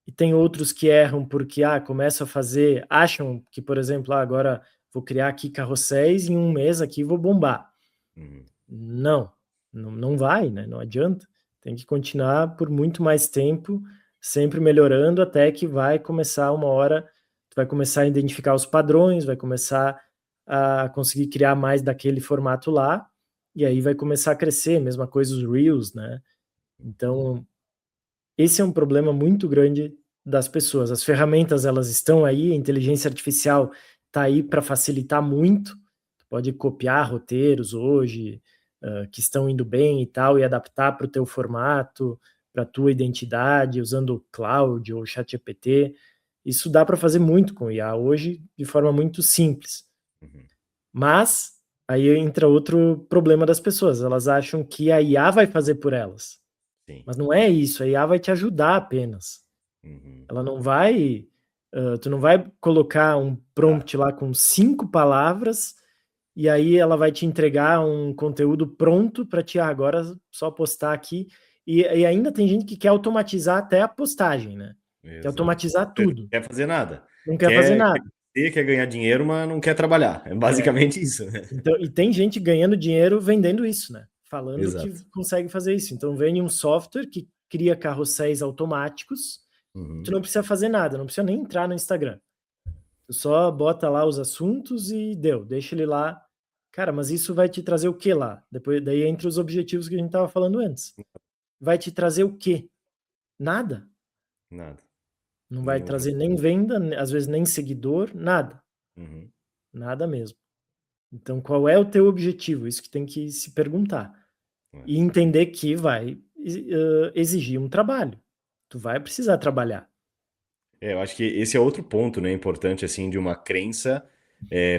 e tem outros que erram porque começam a fazer, acham que, por exemplo, agora vou criar aqui carrosséis e em um mês aqui vou bombar. uhum, Não, não vai, né? Não adianta. Tem que continuar por muito mais tempo, sempre melhorando, até que vai começar uma hora, tu vai começar a identificar os padrões, vai começar a conseguir criar mais daquele formato lá, e aí vai começar a crescer, mesma coisa os Reels, né? Então, esse é um problema muito grande das pessoas. As ferramentas, elas estão aí, a inteligência artificial está aí para facilitar muito. Tu pode copiar roteiros hoje, que estão indo bem e tal, e adaptar para o teu formato, para a tua identidade, usando o Cloud ou ChatGPT. Isso dá para fazer muito com IA hoje, de forma muito simples. uhum. Mas aí entra outro problema das pessoas. Elas acham que a IA vai fazer por elas. Sim. Mas não é isso, a IA vai te ajudar apenas. Uhum. Ela não vai, tu não vai colocar um Tá. prompt lá com 5 palavras, e aí ela vai te entregar um conteúdo pronto para ti, agora só postar aqui. E ainda tem gente que quer automatizar até a postagem, né? Quer Exato. automatizar Não tudo, quer fazer nada. não quer fazer Quer, nada. quer ganhar dinheiro, mas não quer trabalhar. É É, basicamente isso, né? então, e tem gente ganhando dinheiro vendendo isso, né? Falando que Exato. consegue fazer isso. Então vende um software que cria carrosséis automáticos, tu Uhum. não precisa fazer nada, não precisa nem entrar no Instagram. Tu só bota lá os assuntos e deu, deixa ele lá. Cara, mas isso vai te trazer o que lá? Depois, daí entre os objetivos que a gente estava falando antes. Vai te trazer o quê? Nada. Nada. Não vai Nenhum. trazer nem venda, às vezes nem seguidor, nada. Uhum. Nada mesmo. Então, qual é o teu objetivo? Isso que tem que se perguntar. É. E entender que vai exigir um trabalho. Tu vai precisar trabalhar. Eu acho que esse é outro ponto, né, importante, assim, de uma crença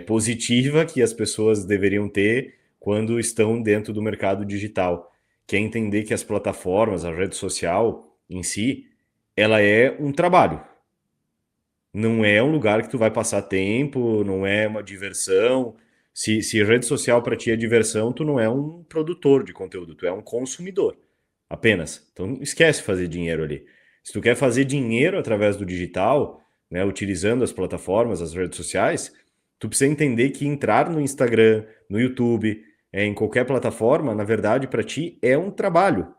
positiva que as pessoas deveriam ter quando estão dentro do mercado digital, que é entender que as plataformas, a rede social em si, ela é um trabalho. Não é um lugar que tu vai passar tempo, não é uma diversão. Se rede social para ti é diversão, tu não é um produtor de conteúdo, tu é um consumidor apenas. Então esquece fazer dinheiro ali. Se tu quer fazer dinheiro através do digital, né, utilizando as plataformas, as redes sociais, tu precisa entender que entrar no Instagram, no YouTube, em qualquer plataforma, na verdade, para ti é um trabalho.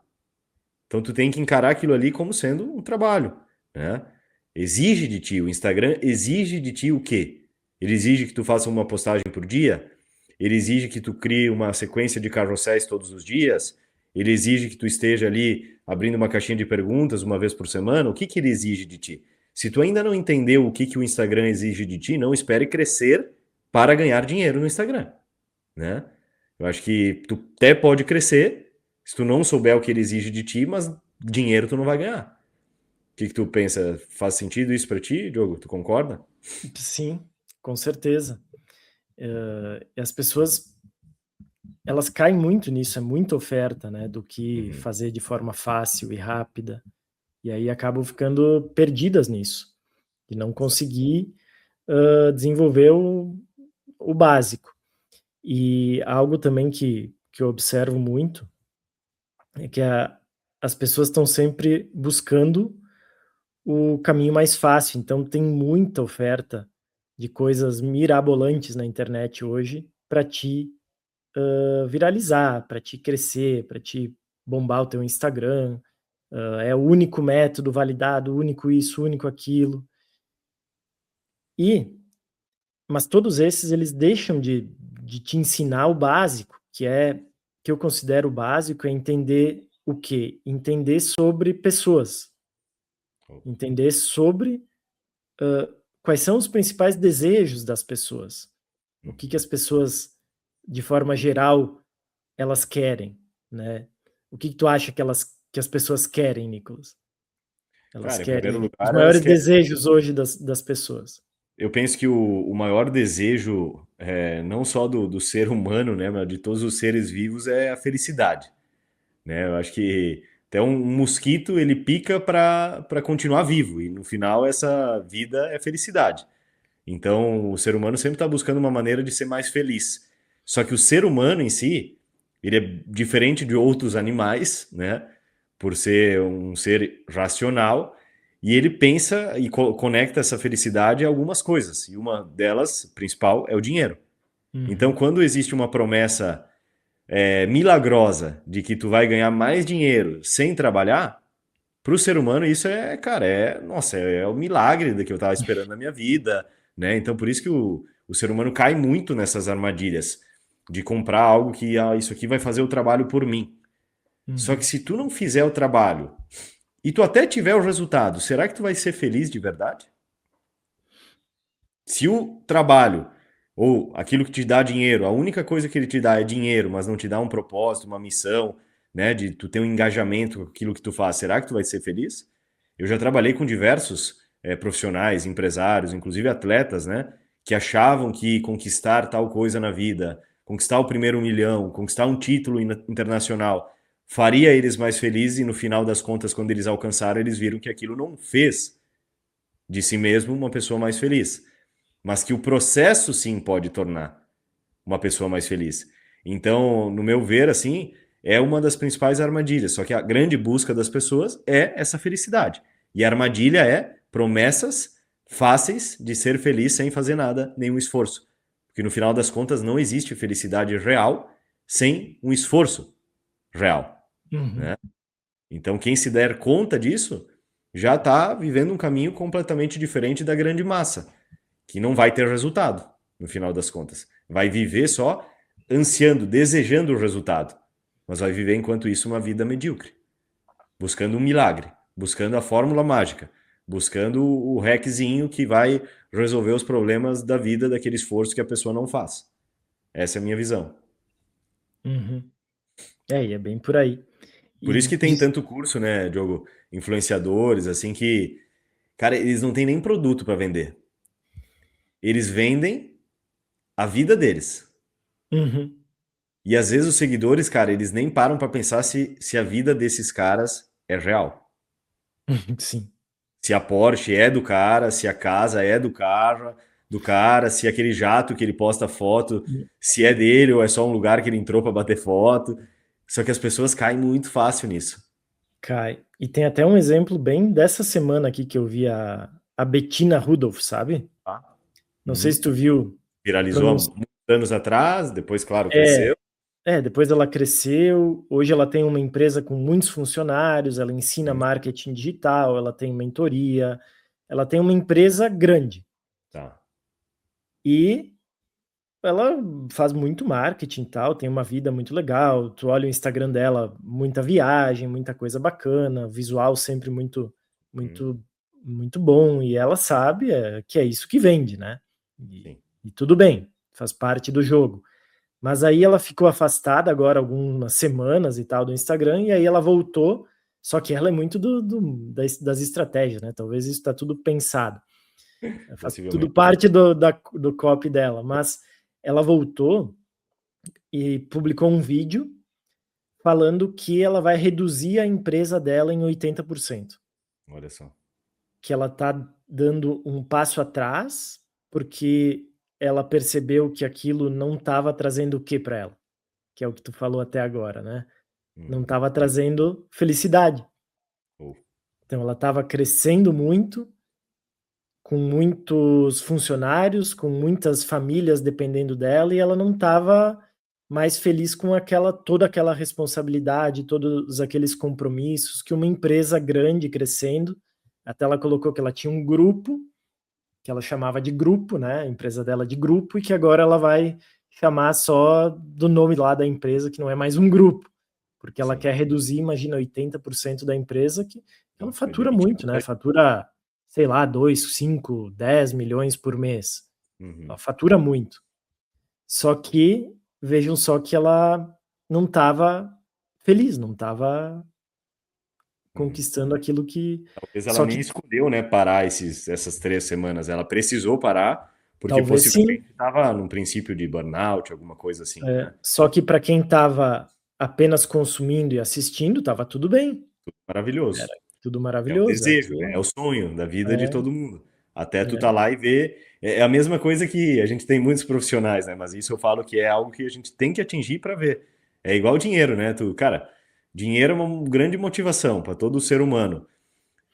Então tu tem que encarar aquilo ali como sendo um trabalho, né? Exige de ti, o Instagram exige de ti o quê? Ele exige que tu faça uma postagem por dia, ele exige que tu crie uma sequência de carrosséis todos os dias, ele exige que tu esteja ali abrindo uma caixinha de perguntas uma vez por semana. O que que ele exige de ti? Se tu ainda não entendeu o que que o Instagram exige de ti, não espere crescer para ganhar dinheiro no Instagram, né? Eu acho que tu até pode crescer se tu não souber o que ele exige de ti, mas dinheiro tu não vai ganhar. O que que tu pensa? Faz sentido isso para ti, Diogo? Tu concorda? Sim, com certeza. E as pessoas, elas caem muito nisso, é muita oferta, né, do que Uhum. fazer de forma fácil e rápida, e aí acabam ficando perdidas nisso, e não conseguir, desenvolver o básico. E algo também que eu observo muito, é que as pessoas estão sempre buscando o caminho mais fácil, então tem muita oferta de coisas mirabolantes na internet hoje para te viralizar, para te crescer, para te bombar o teu Instagram, é o único método validado, único isso, único aquilo. E mas todos esses eles deixam de te ensinar o básico, que eu considero o básico, é entender o quê? Entender sobre pessoas, entender sobre, quais são os principais desejos das pessoas, o que que as pessoas, de forma geral, elas querem, né. O que que tu acha que as pessoas querem, Nicolas? Elas Cara, em primeiro querem os lugar, elas maiores querem. desejos hoje das pessoas. Eu penso que o maior desejo, não só do ser humano, né, mas de todos os seres vivos, é a felicidade, né? Eu acho que até um mosquito ele pica para continuar vivo e no final essa vida é felicidade. Então, o ser humano sempre está buscando uma maneira de ser mais feliz. Só que o ser humano em si, ele é diferente de outros animais, né? Por ser um ser racional, e ele pensa e conecta essa felicidade a algumas coisas. E uma delas, principal, é o dinheiro. Então, Uhum, quando existe uma promessa milagrosa de que tu vai ganhar mais dinheiro sem trabalhar, para o ser humano isso é, cara, nossa, é o milagre do que eu estava esperando na minha vida, né? Então por isso que o ser humano cai muito nessas armadilhas de comprar algo que isso aqui vai fazer o trabalho por mim. Só que uhum. se tu não fizer o trabalho e tu até tiver o resultado, será que tu vai ser feliz de verdade? Se o trabalho ou aquilo que te dá dinheiro, a única coisa que ele te dá é dinheiro, mas não te dá um propósito, uma missão, né, de tu ter um engajamento com aquilo que tu faz, será que tu vai ser feliz? Eu já trabalhei com diversos profissionais, empresários, inclusive atletas, né, que achavam que conquistar tal coisa na vida, conquistar o primeiro 1 milhão, conquistar um título internacional, faria eles mais felizes e no final das contas, quando eles alcançaram, eles viram que aquilo não fez de si mesmo uma pessoa mais feliz, mas que o processo sim pode tornar uma pessoa mais feliz. Então, no meu ver, assim, é uma das principais armadilhas. Só que a grande busca das pessoas é essa felicidade. E a armadilha é promessas fáceis de ser feliz sem fazer nada, nenhum esforço. Porque no final das contas não existe felicidade real sem um esforço real, Uhum, né? Então, quem se der conta disso já está vivendo um caminho completamente diferente da grande massa, que não vai ter resultado, no final das contas. Vai viver só ansiando, desejando o resultado, mas vai viver enquanto isso uma vida medíocre, buscando um milagre, buscando a fórmula mágica, buscando o hackzinho que vai resolver os problemas da vida daquele esforço que a pessoa não faz. Essa é a minha visão. uhum. É, e é bem por aí. Por E isso que tem tanto curso, né, Diogo? Influenciadores, assim, que, cara, eles não têm nem produto para vender. Eles vendem a vida deles. uhum. E às vezes os seguidores, cara, eles nem param para pensar se a vida desses caras é real. Sim. Se a Porsche é do cara, se a casa é do cara, se aquele jato que ele posta foto, se é dele ou é só um lugar que ele entrou para bater foto. Só que as pessoas caem muito fácil nisso. Cai. E tem até um exemplo bem dessa semana aqui que eu vi a Bettina Rudolph, sabe? Tá? Não sei Uhum. se tu viu, Viralizou há pronunci muitos anos atrás, depois, claro, é, cresceu. depois ela cresceu, hoje ela tem uma empresa com muitos funcionários, ela ensina Hum, marketing digital, ela tem mentoria, ela tem uma empresa grande. Tá. E ela faz muito marketing e tal, tem uma vida muito legal. Tu olha o Instagram dela, muita viagem, muita coisa bacana, visual sempre muito, Hum, muito, muito bom. E ela sabe que é isso que vende, né? E, sim. e tudo bem, faz parte do jogo. Mas aí ela ficou afastada agora algumas semanas e tal do Instagram, e aí ela voltou. Só que ela é muito das estratégias, né? Talvez isso está tudo pensado. Faz tudo Possivelmente. parte do copy dela, mas ela voltou e publicou um vídeo falando que ela vai reduzir a empresa dela em 80%, Olha só. que ela está dando um passo atrás, porque ela percebeu que aquilo não estava trazendo o que para ela, que é o que tu falou até agora, né? Não Uhum. estava trazendo felicidade. Oh, Então ela estava crescendo muito, com muitos funcionários, com muitas famílias dependendo dela, e ela não estava mais feliz com toda aquela responsabilidade, todos aqueles compromissos que uma empresa grande crescendo, até ela colocou que ela tinha um grupo, que ela chamava de grupo, né, a empresa dela de grupo, e que agora ela vai chamar só do nome lá da empresa, que não é mais um grupo, porque ela sim. quer reduzir, imagina, 80% da empresa, que ela Sim, foi fatura demitido. muito, né, fatura, sei lá, 2, 5, 10 milhões por mês. Ela Uhum. fatura muito. Só que, vejam só que ela não estava feliz, não estava Uhum. conquistando aquilo que. Talvez ela Só nem que escolheu, né, parar essas 3 semanas. Ela precisou parar porque talvez sim. possivelmente estava num princípio de burnout, alguma coisa assim, né? Só que para quem estava apenas consumindo e assistindo, estava tudo bem, era Maravilhoso. tudo É o maravilhoso. desejo, né? Aquilo, É o sonho da vida de todo mundo. Até tu tá é, lá e ver. É a mesma coisa que a gente tem muitos profissionais, né? Mas isso eu falo que é algo que a gente tem que atingir para ver. É igual dinheiro, né? Cara, dinheiro é uma grande motivação para todo ser humano.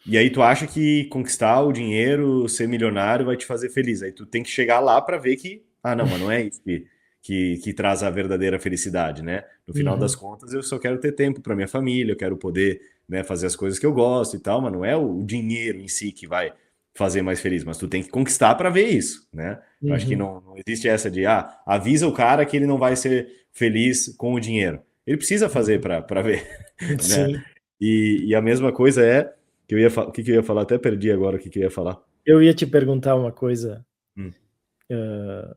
E aí tu acha que conquistar o dinheiro, ser milionário vai te fazer feliz. Aí tu tem que chegar lá para ver que, ah, não, mas não é isso que traz a verdadeira felicidade, né? No final das uhum, contas, eu só quero ter tempo para minha família, eu quero poder, né, fazer as coisas que eu gosto e tal, mas não é o dinheiro em si que vai fazer mais feliz, mas tu tem que conquistar para ver isso, né? Eu acho que uhum, não existe essa de, avisa o cara que ele não vai ser feliz com o dinheiro. Ele precisa fazer uhum. para ver, né? Sim. E a mesma coisa é que o que que eu ia falar? Até perdi agora o que que eu ia falar. Eu ia te perguntar uma coisa, Hum.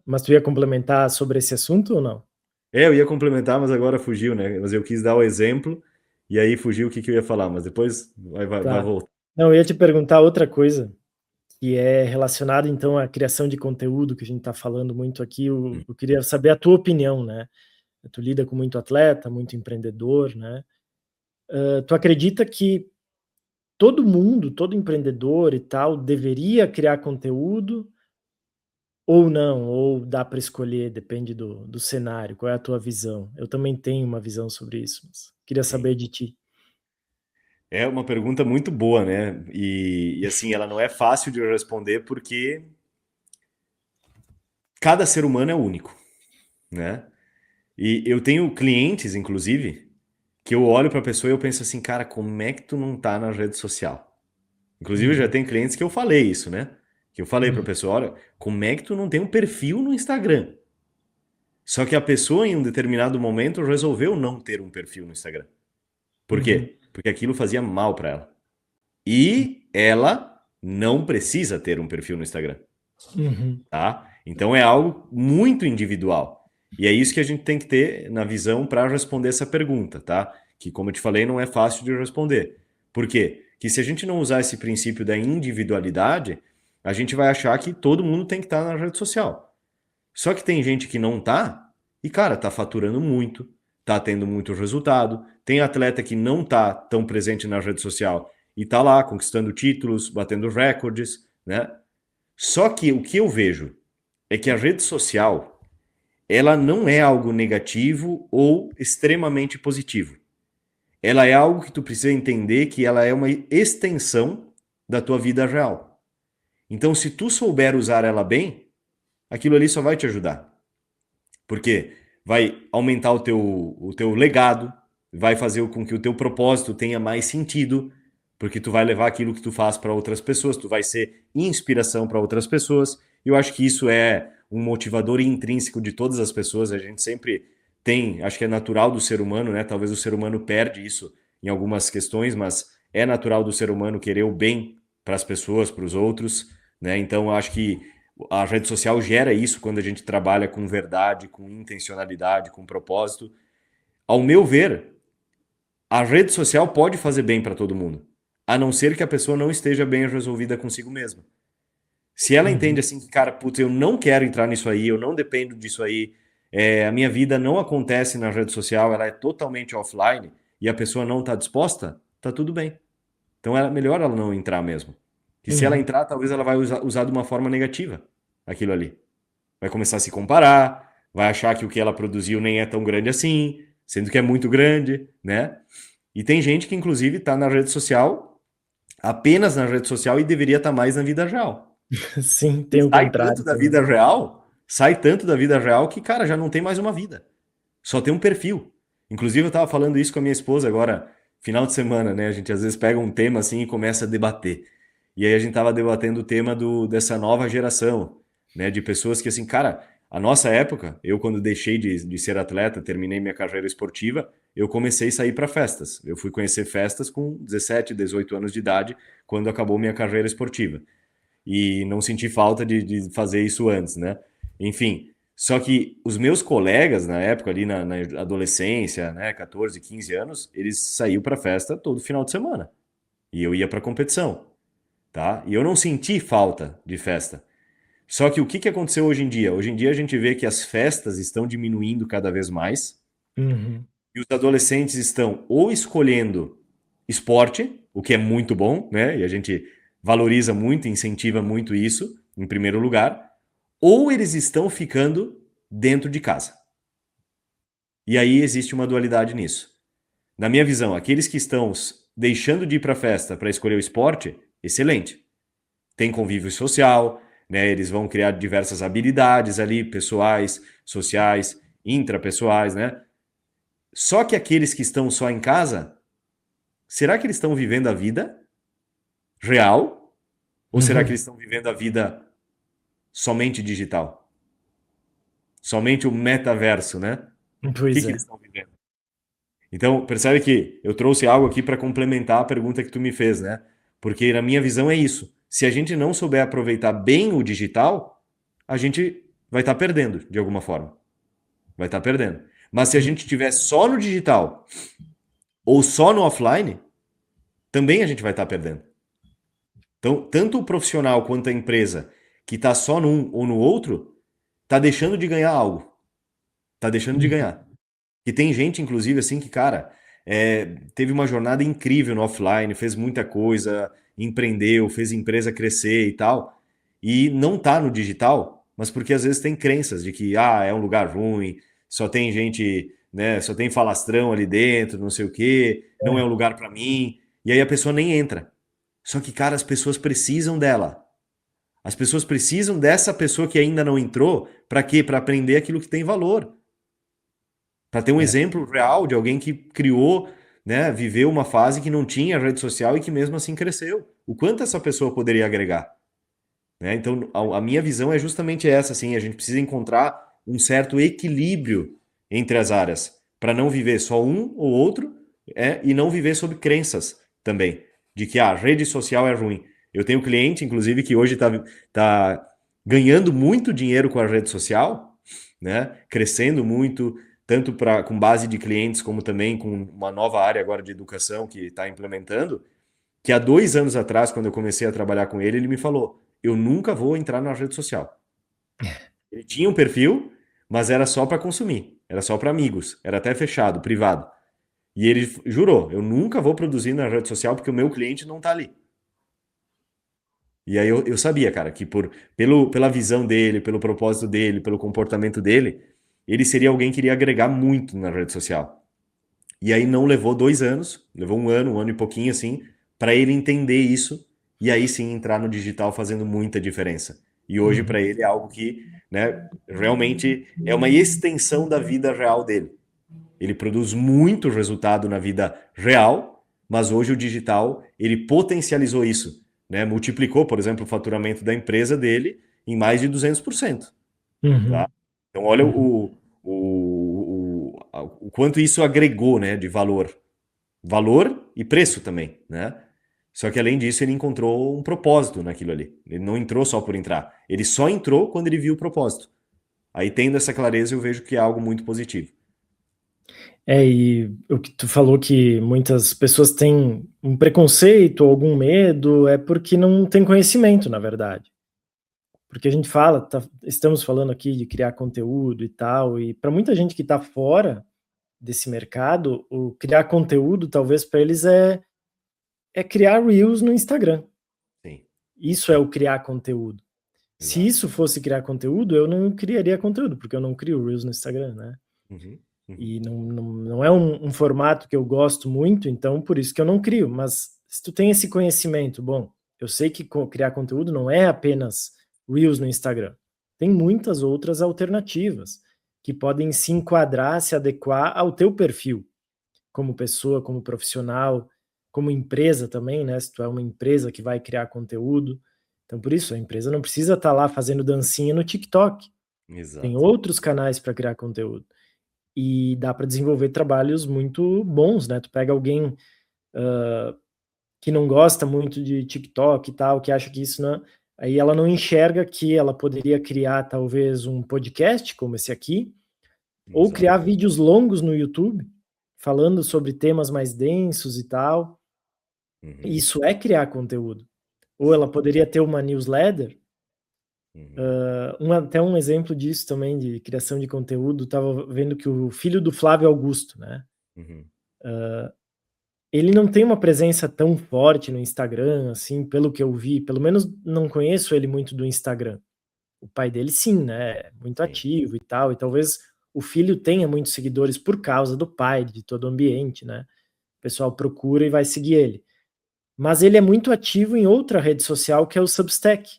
mas tu ia complementar sobre esse assunto ou não? Eu ia complementar, mas agora fugiu, né? Mas eu quis dar o exemplo e aí fugiu o que que eu ia falar, mas depois vai Tá. voltar. Não, eu ia te perguntar outra coisa, que é relacionado então à criação de conteúdo, que a gente está falando muito aqui. Hum. Eu queria saber a tua opinião, né? Tu lida com muito atleta, muito empreendedor, né? Tu acredita que todo mundo, todo empreendedor e tal, deveria criar conteúdo ou não? Ou dá para escolher, depende do cenário? Qual é a tua visão? Eu também tenho uma visão sobre isso, mas queria Sim. saber de ti. É uma pergunta muito boa, né? E assim, ela não é fácil de responder porque cada ser humano é único, né? E eu tenho clientes, inclusive, que eu olho para a pessoa e eu penso assim, cara, como é que tu não tá na rede social? Inclusive, eu já Uhum, tenho clientes que eu falei isso, né? Que eu falei para a uhum, pessoa, olha, como é que tu não tem um perfil no Instagram? Só que a pessoa, em um determinado momento, resolveu não ter um perfil no Instagram. Por uhum, quê? Porque aquilo fazia mal para ela. E ela não precisa ter um perfil no Instagram, uhum, tá? Então é algo muito individual. E é isso que a gente tem que ter na visão para responder essa pergunta, tá? Que, como eu te falei, não é fácil de responder. Por quê? Que se a gente não usar esse princípio da individualidade, a gente vai achar que todo mundo tem que estar na rede social. Só que tem gente que não tá e, cara, tá faturando muito, tá tendo muito resultado. Tem atleta que não tá tão presente na rede social e tá lá conquistando títulos, batendo recordes, né? Só que o que eu vejo é que a rede social, ela não é algo negativo ou extremamente positivo. Ela é algo que tu precisa entender que ela é uma extensão da tua vida real. Então, se tu souber usar ela bem, aquilo ali só vai te ajudar. Por quê? vai aumentar o teu legado, vai fazer com que o teu propósito tenha mais sentido, porque tu vai levar aquilo que tu faz para outras pessoas, tu vai ser inspiração para outras pessoas. E eu acho que isso é um motivador intrínseco de todas as pessoas. A gente sempre tem, acho que é natural do ser humano, né? Talvez o ser humano perde isso em algumas questões, mas é natural do ser humano querer o bem para as pessoas, para os outros, né? Então eu acho que a rede social gera isso quando a gente trabalha com verdade, com intencionalidade, com propósito. Ao meu ver, a rede social pode fazer bem para todo mundo, a não ser que a pessoa não esteja bem resolvida consigo mesma. Se ela Uhum. entende assim que, cara, putz, eu não quero entrar nisso aí, eu não dependo disso aí, a minha vida não acontece na rede social, ela é totalmente offline e a pessoa não está disposta, tá tudo bem. Então é melhor ela não entrar mesmo. Que se ela Uhum. entrar, talvez ela vai usar de uma forma negativa aquilo ali. Vai começar a se comparar, vai achar que o que ela produziu nem é tão grande assim, sendo que é muito grande, né? E tem gente que, inclusive, está na rede social, apenas na rede social e deveria estar mais na vida real. Sim, E tem o contrário também. sai tanto da vida real que, cara, já não tem mais uma vida. Só tem um perfil. Inclusive, eu estava falando isso com a minha esposa agora, final de semana, né? A gente às vezes pega um tema assim e começa a debater. E aí a gente estava debatendo o tema dessa nova geração, né? De pessoas que, assim, cara, a nossa época, eu quando deixei de ser atleta, terminei minha carreira esportiva, eu comecei a sair para festas. Eu fui conhecer festas com 17, 18 anos de idade, quando acabou minha carreira esportiva. E não senti falta de fazer isso antes, né? Enfim, só que os meus colegas na época, ali na adolescência, né, 14, 15 anos, eles saíam para festa todo final de semana. E eu ia para competição, tá? E eu não senti falta de festa. Só que o que aconteceu hoje em dia? Hoje em dia a gente vê que as festas estão diminuindo cada vez mais Uhum. e os adolescentes estão ou escolhendo esporte, o que é muito bom, né? E a gente valoriza muito, incentiva muito isso, em primeiro lugar, ou eles estão ficando dentro de casa. E aí existe uma dualidade nisso. Na minha visão, aqueles que estão deixando de ir para a festa para escolher o esporte, excelente. Tem convívio social, né? Eles vão criar diversas habilidades ali, pessoais, sociais, intrapessoais, né? Só que aqueles que estão só em casa, será que eles estão vivendo a vida real? Ou será que Uhum. eles estão vivendo a vida somente digital? Somente o metaverso, né? O Pois que é. eles estão vivendo? Então, percebe que eu trouxe algo aqui para complementar a pergunta que tu me fez, né? Porque na minha visão é isso. Se a gente não souber aproveitar bem o digital, a gente vai estar perdendo de alguma forma. Vai estar perdendo. Mas se a gente estiver só no digital ou só no offline, também a gente vai estar perdendo. Então, tanto o profissional quanto a empresa que está só num ou no outro, está deixando de ganhar algo. Está deixando de Uhum. ganhar. E tem gente, inclusive, assim, que, cara, teve uma jornada incrível no offline, fez muita coisa, empreendeu, fez empresa crescer e tal, e não tá no digital, mas porque às vezes tem crenças de que, é um lugar ruim, só tem gente, né, só tem falastrão ali dentro, não sei o quê, não é um lugar para mim, e aí a pessoa nem entra. Só que, cara, as pessoas precisam dela. As pessoas precisam dessa pessoa que ainda não entrou, para quê? Para aprender aquilo que tem valor. Para ter um É. exemplo real de alguém que criou, né, viveu uma fase que não tinha rede social e que mesmo assim cresceu. O quanto essa pessoa poderia agregar, né? Então, a minha visão é justamente essa, assim, a gente precisa encontrar um certo equilíbrio entre as áreas, para não viver só um ou outro, e não viver sob crenças também, de que a rede social é ruim. Eu tenho um cliente, inclusive, que hoje tá ganhando muito dinheiro com a rede social, né? Crescendo muito, tanto com base de clientes, como também com uma nova área agora de educação que está implementando, que há 2 anos atrás, quando eu comecei a trabalhar com ele, ele me falou: eu nunca vou entrar na rede social. Ele tinha um perfil, mas era só para consumir, era só para amigos, era até fechado, privado. E ele jurou: eu nunca vou produzir na rede social porque o meu cliente não está ali. E aí eu sabia, cara, que pela visão dele, pelo propósito dele, pelo comportamento dele, ele seria alguém que iria agregar muito na rede social. E aí não levou 2 anos, levou um ano e pouquinho assim, para ele entender isso e aí sim entrar no digital fazendo muita diferença. E hoje Uhum. para ele é algo que, né, realmente é uma extensão da vida real dele. Ele produz muito resultado na vida real, mas hoje o digital, ele potencializou isso, né? Multiplicou, por exemplo, o faturamento da empresa dele em mais de 200%. Uhum, Tá? Então, olha uhum. o quanto isso agregou, né, de valor. Valor e preço também, né? Só que além disso, ele encontrou um propósito naquilo ali. Ele não entrou só por entrar. Ele só entrou quando ele viu o propósito. Aí, tendo essa clareza, eu vejo que é algo muito positivo. E o que tu falou que muitas pessoas têm um preconceito ou algum medo, é porque não tem conhecimento, na verdade. Porque a gente fala, estamos falando aqui de criar conteúdo e tal, e para muita gente que está fora desse mercado, o criar conteúdo, talvez para eles é criar reels no Instagram. Sim, Isso é o criar conteúdo. Se exato. isso fosse criar conteúdo, eu não criaria conteúdo, porque eu não crio reels no Instagram, né? Uhum, uhum. E não é um formato que eu gosto muito, então por isso que eu não crio. Mas se tu tem esse conhecimento, bom, eu sei que criar conteúdo não é apenas reels no Instagram. Tem muitas outras alternativas que podem se enquadrar, se adequar ao teu perfil, como pessoa, como profissional, como empresa também, né? Se tu é uma empresa que vai criar conteúdo. Então, por isso, a empresa não precisa estar lá fazendo dancinha no TikTok. Tem Exato. outros canais para criar conteúdo. E dá para desenvolver trabalhos muito bons, né? Tu pega alguém que não gosta muito de TikTok e tal, que acha que isso não. Aí ela não enxerga que ela poderia criar talvez um podcast como esse aqui, ou criar Exato. vídeos longos no YouTube, falando sobre temas mais densos e tal. Uhum, Isso é criar conteúdo. Ou ela sim. poderia ter uma newsletter. Uhum, Até um exemplo disso também, de criação de conteúdo, estava vendo que o filho do Flávio Augusto, né? uhum. Ele não tem uma presença tão forte no Instagram, assim, pelo que eu vi. Pelo menos não conheço ele muito do Instagram. O pai dele, sim, né? Muito Sim. ativo e tal. E talvez o filho tenha muitos seguidores por causa do pai, de todo o ambiente, né? O pessoal procura e vai seguir ele. Mas ele é muito ativo em outra rede social, que é o Substack.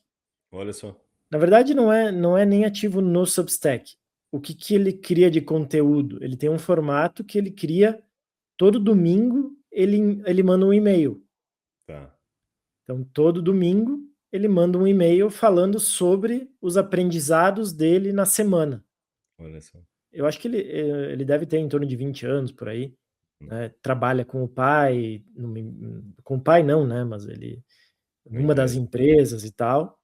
Olha só. Na verdade, não é nem ativo no Substack. O que ele cria de conteúdo? Ele tem um formato que ele cria todo domingo, ele manda um e-mail. Tá. Então, todo domingo, ele manda um e-mail falando sobre os aprendizados dele na semana. Olha só. Eu acho que ele deve ter em torno de 20 anos por aí, Hum. né? Trabalha com o pai, com o pai não, né? Mas ele, Uma numa das empresa. empresas e tal.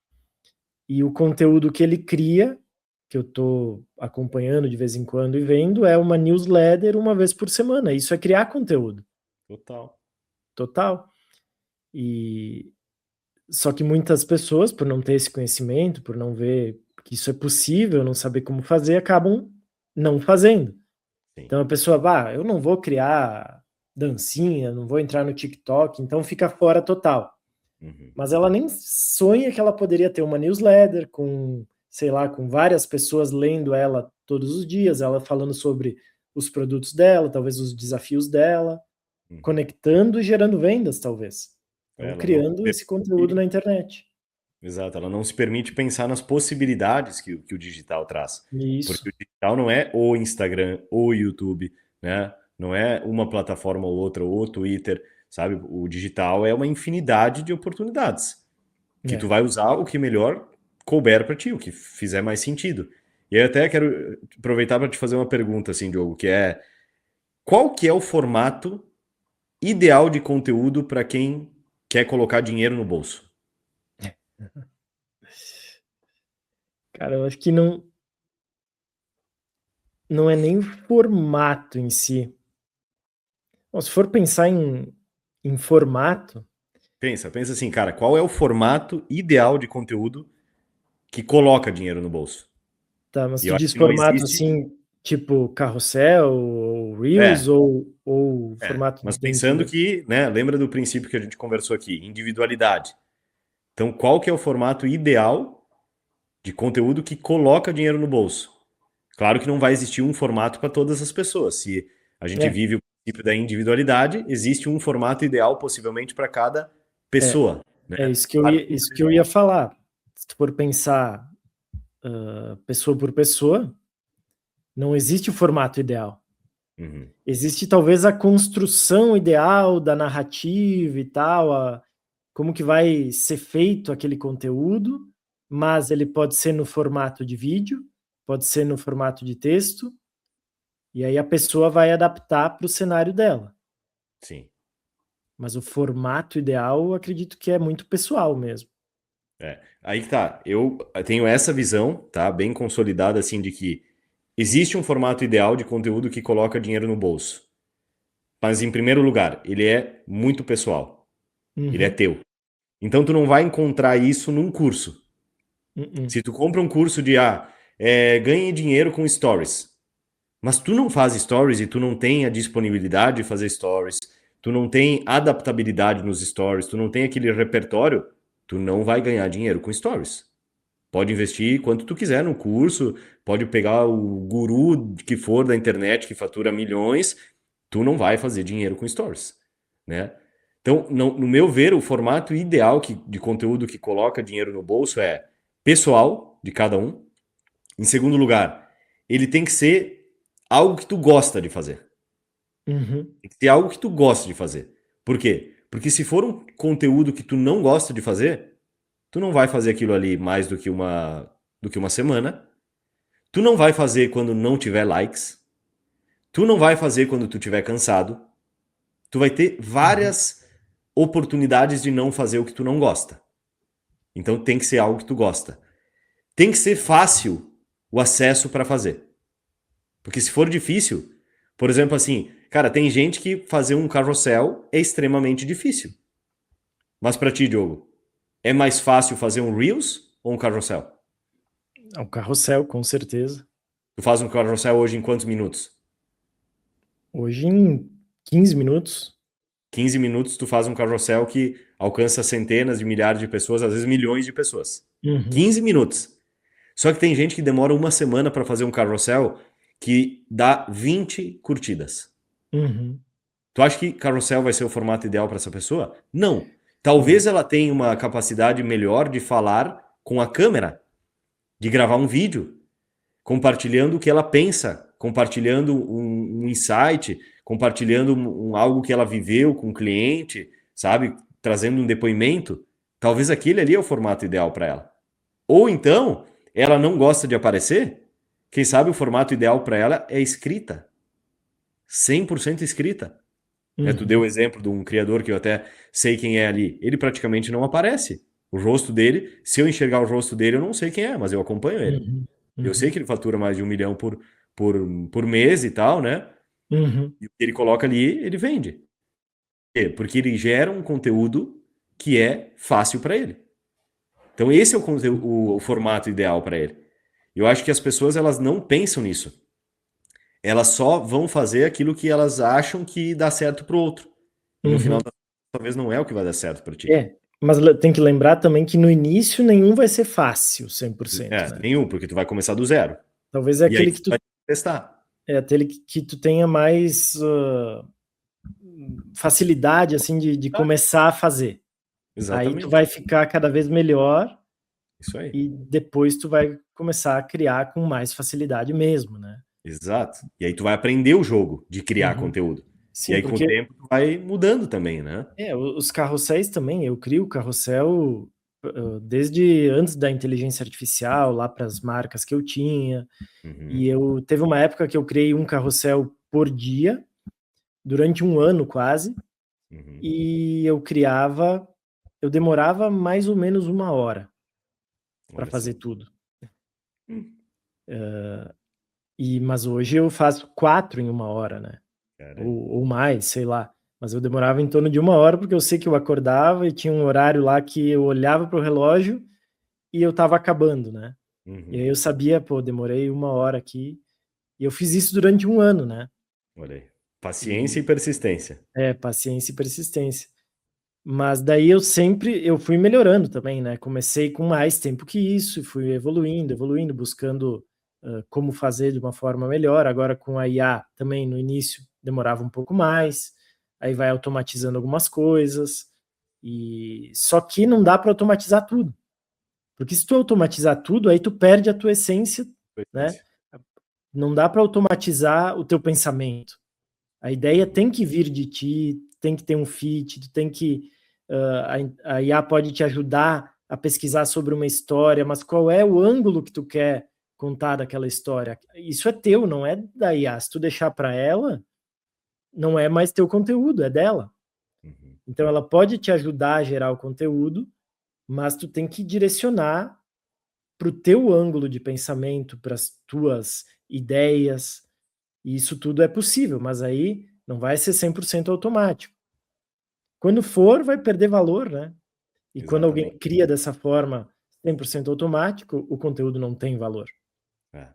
E o conteúdo que ele cria, que eu estou acompanhando de vez em quando e vendo, é uma newsletter uma vez por semana. Isso é criar conteúdo, Total. total. E só que muitas pessoas, por não ter esse conhecimento, por não ver que isso é possível, não saber como fazer, acabam não fazendo. Sim. Então a pessoa, eu não vou criar dancinha, não vou entrar no TikTok, então fica fora total. Uhum. Mas ela nem sonha que ela poderia ter uma newsletter com, sei lá, com várias pessoas lendo ela todos os dias, ela falando sobre os produtos dela, talvez os desafios dela, Uhum. conectando e gerando vendas, talvez. Então, Ela não se criando esse conteúdo permite, na internet. exato, ela não se permite pensar nas possibilidades que o digital traz. Isso. Porque o digital não é o Instagram, o YouTube, né? Não é uma plataforma ou outra, ou o Twitter, sabe? O digital é uma infinidade de oportunidades que tu É. vai usar o que melhor couber para ti, o que fizer mais sentido. E aí até quero aproveitar para te fazer uma pergunta, assim, Diogo, que é qual que é o formato ideal de conteúdo para quem quer colocar dinheiro no bolso? Cara, eu acho que não é nem o formato em si. Bom, se for pensar em formato, Pensa assim, cara, qual é o formato ideal de conteúdo que coloca dinheiro no bolso? tá, mas E tu eu acho diz que não formato existe. assim, tipo carrossel, ou Reels, É, ou formato mas dentro pensando do. que, né, lembra do princípio que a gente conversou aqui, individualidade. Então, qual que é o formato ideal de conteúdo que coloca dinheiro no bolso? Claro que não vai existir um formato para todas as pessoas. Se a gente É, vive o princípio da individualidade, existe um formato ideal possivelmente para cada é, pessoa, é né? isso que eu Claro ia, que isso que eu ia falar. Se tu for pensar pessoa por pessoa, não existe o formato ideal. Uhum. Existe talvez a construção ideal da narrativa e tal, como que vai ser feito aquele conteúdo, mas ele pode ser no formato de vídeo, pode ser no formato de texto, e aí a pessoa vai adaptar para o cenário dela. Sim. Mas o formato ideal, eu acredito que é muito pessoal mesmo. Aí que tá. Eu tenho essa visão, tá? Bem consolidada, assim, de que existe um formato ideal de conteúdo que coloca dinheiro no bolso. Mas, em primeiro lugar, ele é muito pessoal. Ele é Uhum. teu. Então, tu não vai encontrar isso num curso. Uhum. Se tu compra um curso de ganhe dinheiro com stories, mas tu não faz stories e tu não tem a disponibilidade de fazer stories, tu não tem adaptabilidade nos stories, tu não tem aquele repertório, tu não vai ganhar dinheiro com stories. Pode investir quanto tu quiser no curso, pode pegar o guru que for da internet que fatura milhões, tu não vai fazer dinheiro com stories, né? Então, no meu ver, o formato ideal de conteúdo que coloca dinheiro no bolso é pessoal de cada um. Em segundo lugar, ele tem que ser algo que tu gosta de fazer. Uhum. Tem que ser algo que tu gosta de fazer. Por quê? Porque se for um conteúdo que tu não gosta de fazer, tu não vai fazer aquilo ali mais do que uma semana. Tu não vai fazer quando não tiver likes. Tu não vai fazer quando tu tiver cansado. Tu vai ter Uhum. várias oportunidades de não fazer o que tu não gosta. Então tem que ser algo que tu gosta. Tem que ser fácil o acesso para fazer. Porque se for difícil, por exemplo, assim, cara, tem gente que fazer um carrossel é extremamente difícil. Mas para ti, Diogo, é mais fácil fazer um Reels ou um carrossel? É um carrossel, com certeza. Tu faz um carrossel hoje em quantos minutos? Hoje em 15 minutos. 15 minutos tu faz um carrossel que alcança centenas de milhares de pessoas, às vezes milhões de pessoas. Uhum. 15 minutos. Só que tem gente que demora uma semana para fazer um carrossel que dá 20 curtidas. Uhum. Tu acha que carrossel vai ser o formato ideal para essa pessoa? Não. Não. Talvez ela tenha uma capacidade melhor de falar com a câmera, de gravar um vídeo, compartilhando o que ela pensa, compartilhando um insight, compartilhando algo que ela viveu com o cliente, sabe? Trazendo um depoimento. Talvez aquele ali é o formato ideal para ela. Ou então, ela não gosta de aparecer. Quem sabe o formato ideal para ela é escrita. 100% escrita. Né? Tu deu o Uhum. exemplo de um criador que eu até sei quem é ali. Ele praticamente não aparece. O rosto dele, se eu enxergar o rosto dele, eu não sei quem é, mas eu acompanho ele. Uhum. Eu sei Uhum. que ele fatura mais de 1 milhão por mês e tal, né? Uhum. E o que ele coloca ali, ele vende. Por quê? Porque ele gera um conteúdo que é fácil para ele. Então esse é o formato ideal para ele. Eu acho que as pessoas elas não pensam nisso. Elas só vão fazer aquilo que elas acham que dá certo para o outro. E no final, Uhum. talvez não é o que vai dar certo para ti. É, mas tem que lembrar também que no início nenhum vai ser fácil, 100%, né? Nenhum, porque tu vai começar do zero. Talvez é E aí aquele tu que tu vai testar. tu tenha mais facilidade assim de Ah, começar a fazer. Aí tu exatamente. vai ficar cada vez melhor Isso aí. e depois tu vai começar a criar com mais facilidade mesmo, né? Exato. E aí tu vai aprender o jogo de criar Uhum. conteúdo. E Sim, aí com o porque tempo tu vai mudando também, né? os carrosséis também, eu crio o carrossel desde antes da inteligência artificial, lá para as marcas que eu tinha. E Uhum, eu teve uma época que eu criei um carrossel por dia, durante um ano quase, uhum. e eu demorava mais ou menos uma hora para Olha só. fazer tudo. Hum, Mas hoje eu faço 4 em uma hora, né? cara aí. Ou mais, sei lá. Mas eu demorava em torno de uma hora, porque eu sei que eu acordava e tinha um horário lá que eu olhava para o relógio e eu estava acabando, né? E aí Uhum. eu sabia, pô, demorei uma hora aqui. E eu fiz isso durante um ano, né? Olha aí. Paciência E e persistência. paciência e persistência. Mas daí eu fui melhorando também, né? Comecei com mais tempo que isso, e fui evoluindo, evoluindo, buscando como fazer de uma forma melhor. Agora com a IA também no início demorava um pouco mais, aí vai automatizando algumas coisas, e só que não dá para automatizar tudo. Porque se tu automatizar tudo, aí tu perde a tua essência, né? Frequência. Não dá para automatizar o teu pensamento. A ideia tem que vir de ti, tem que ter um fit, tu tem que a IA pode te ajudar a pesquisar sobre uma história, mas qual é o ângulo que tu quer contar daquela história? Isso é teu, não é da IA. Se tu deixar para ela, não é mais teu conteúdo, é dela. Uhum. Então ela pode te ajudar a gerar o conteúdo, mas tu tem que direcionar para o teu ângulo de pensamento, para as tuas ideias, e isso tudo é possível, mas aí não vai ser 100% automático. Quando for, vai perder valor, né? E quando alguém Exatamente. cria dessa forma 100% automático, o conteúdo não tem valor. É.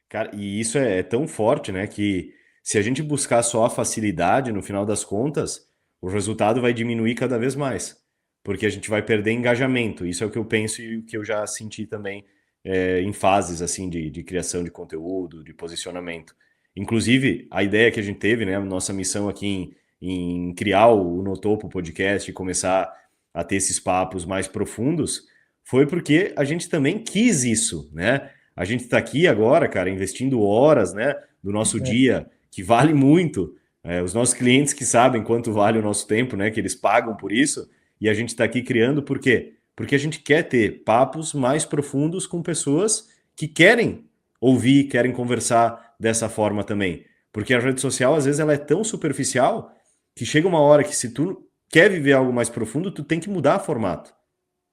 Cara, e isso é tão forte, né, que se a gente buscar só a facilidade, no final das contas, o resultado vai diminuir cada vez mais, porque a gente vai perder engajamento. Isso é o que eu penso e o que eu já senti também em fases assim de criação de conteúdo, de posicionamento. Inclusive, a ideia que a gente teve, né, a nossa missão aqui em criar o No Topo Podcast e começar a ter esses papos mais profundos, foi porque a gente também quis isso, né? A gente está aqui agora, cara, investindo horas, né, do nosso É. dia, que vale muito. Os nossos clientes que sabem quanto vale o nosso tempo, né, que eles pagam por isso, e a gente está aqui criando por quê? Porque a gente quer ter papos mais profundos com pessoas que querem ouvir, querem conversar dessa forma também. Porque a rede social, às vezes, ela é tão superficial que chega uma hora que se tu quer viver algo mais profundo, tu tem que mudar formato.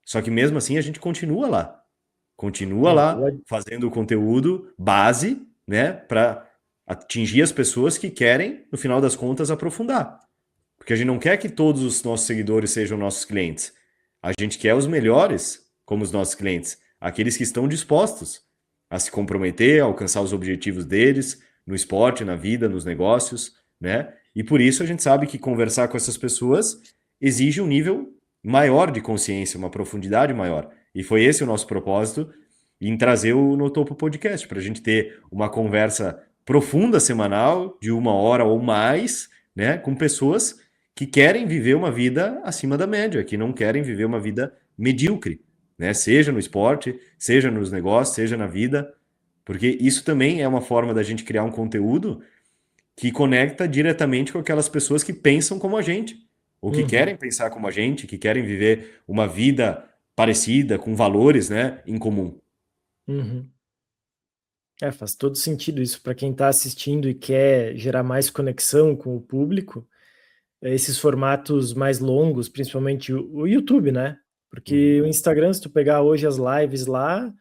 Só que mesmo assim a gente continua lá. Continua lá Eu, fazendo o conteúdo base, né, para atingir as pessoas que querem, no final das contas, aprofundar. Porque a gente não quer que todos os nossos seguidores sejam nossos clientes. A gente quer os melhores como os nossos clientes, aqueles que estão dispostos a se comprometer, a alcançar os objetivos deles, no esporte, na vida, nos negócios, né? E por isso a gente sabe que conversar com essas pessoas exige um nível maior de consciência, uma profundidade maior. E foi esse o nosso propósito em trazer o No Topo Podcast, para a gente ter uma conversa profunda semanal, de 1 hora ou mais, né, com pessoas que querem viver uma vida acima da média, que não querem viver uma vida medíocre, né? Seja no esporte, seja nos negócios, seja na vida, porque isso também é uma forma da gente criar um conteúdo que conecta diretamente com aquelas pessoas que pensam como a gente, ou que uhum, querem pensar como a gente, que querem viver uma vida parecida, com valores, né, em comum. uhum. Faz todo sentido isso para quem está assistindo e quer gerar mais conexão com o público. Esses formatos mais longos, principalmente o YouTube, né? Porque Uhum. o Instagram, se tu pegar hoje as lives lá,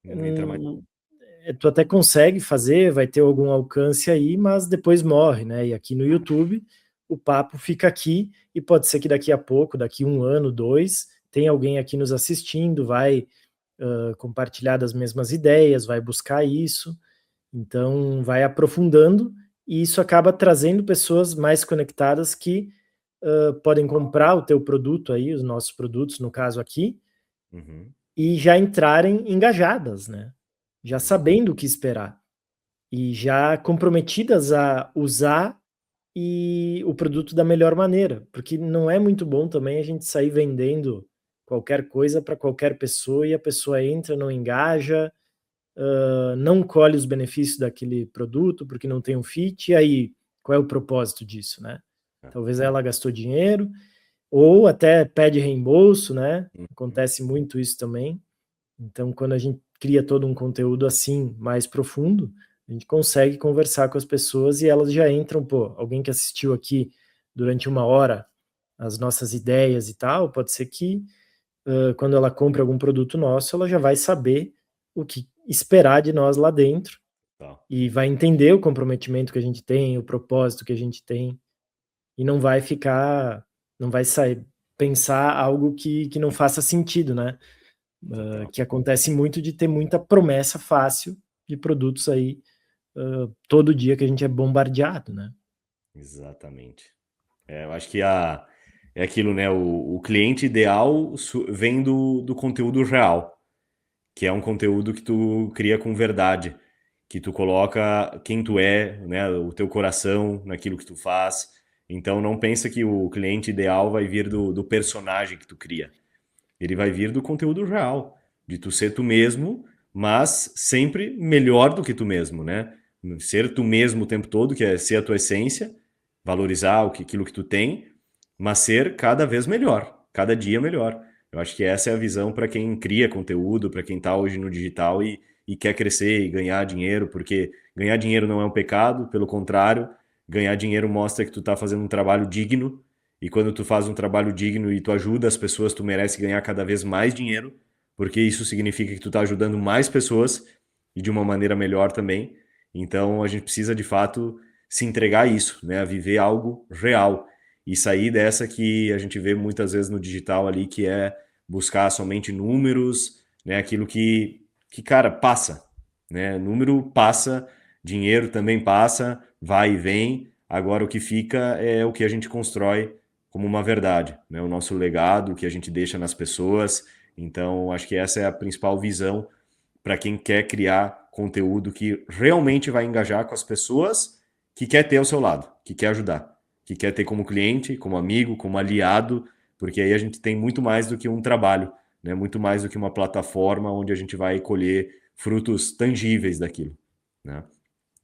Não entra mais. hum, tu até consegue fazer, vai ter algum alcance aí, mas depois morre, né? E aqui no YouTube, o papo fica aqui e pode ser que daqui a pouco, daqui 1 ano, 2, tem alguém aqui nos assistindo, vai compartilhar das mesmas ideias, vai buscar isso, então vai aprofundando e isso acaba trazendo pessoas mais conectadas que podem comprar o teu produto aí, os nossos produtos, no caso aqui, Uhum. e já entrarem engajadas, né? Já Exato. sabendo o que esperar e já comprometidas a usar e o produto da melhor maneira, porque não é muito bom também a gente sair vendendo qualquer coisa para qualquer pessoa e a pessoa entra, não engaja, não colhe os benefícios daquele produto porque não tem um fit, e aí qual é o propósito disso, né? É. Talvez ela gastou dinheiro, ou até pede reembolso, né? Uhum. Acontece muito isso também. Então, quando a gente cria todo um conteúdo assim, mais profundo, a gente consegue conversar com as pessoas e elas já entram, pô, alguém que assistiu aqui durante 1 hora as nossas ideias e tal, pode ser que quando ela compra algum produto nosso, ela já vai saber o que esperar de nós lá dentro Tá. e vai entender o comprometimento que a gente tem, o propósito que a gente tem, e não vai ficar, não vai sair, pensar algo que não faça sentido, né? Total. Que acontece muito de ter muita promessa fácil de produtos aí todo dia que a gente é bombardeado, né? Exatamente. Eu acho que é aquilo, né? O cliente ideal vem do conteúdo real, que é um conteúdo que tu cria com verdade, que tu coloca quem tu é, né? O teu coração naquilo que tu faz. Então não pensa que o cliente ideal vai vir do personagem que tu cria. Ele vai vir do conteúdo real. de tu ser tu mesmo, mas sempre melhor do que tu mesmo, né? Ser tu mesmo o tempo todo, que é ser a tua essência, valorizar aquilo que tu tem, mas ser cada vez melhor, cada dia melhor. Eu acho que essa é a visão para quem cria conteúdo, para quem está hoje no digital e quer crescer e ganhar dinheiro, porque ganhar dinheiro não é um pecado, pelo contrário, ganhar dinheiro mostra que tu está fazendo um trabalho digno, e quando tu faz um trabalho digno e tu ajuda as pessoas, tu merece ganhar cada vez mais dinheiro, porque isso significa que tu está ajudando mais pessoas e de uma maneira melhor também. Então a gente precisa de fato se entregar a isso, né? A viver algo real e sair dessa que a gente vê muitas vezes no digital ali, que é buscar somente números, né? Aquilo que cara, passa, né? Número passa, dinheiro também passa, vai e vem. Agora o que fica é o que a gente constrói como uma verdade, né? O nosso legado, o que a gente deixa nas pessoas. Então, acho que essa é a principal visão para quem quer criar conteúdo que realmente vai engajar com as pessoas que quer ter ao seu lado, que quer ajudar, que quer ter como cliente, como amigo, como aliado, porque aí a gente tem muito mais do que um trabalho, né? Muito mais do que uma plataforma onde a gente vai colher frutos tangíveis daquilo, né?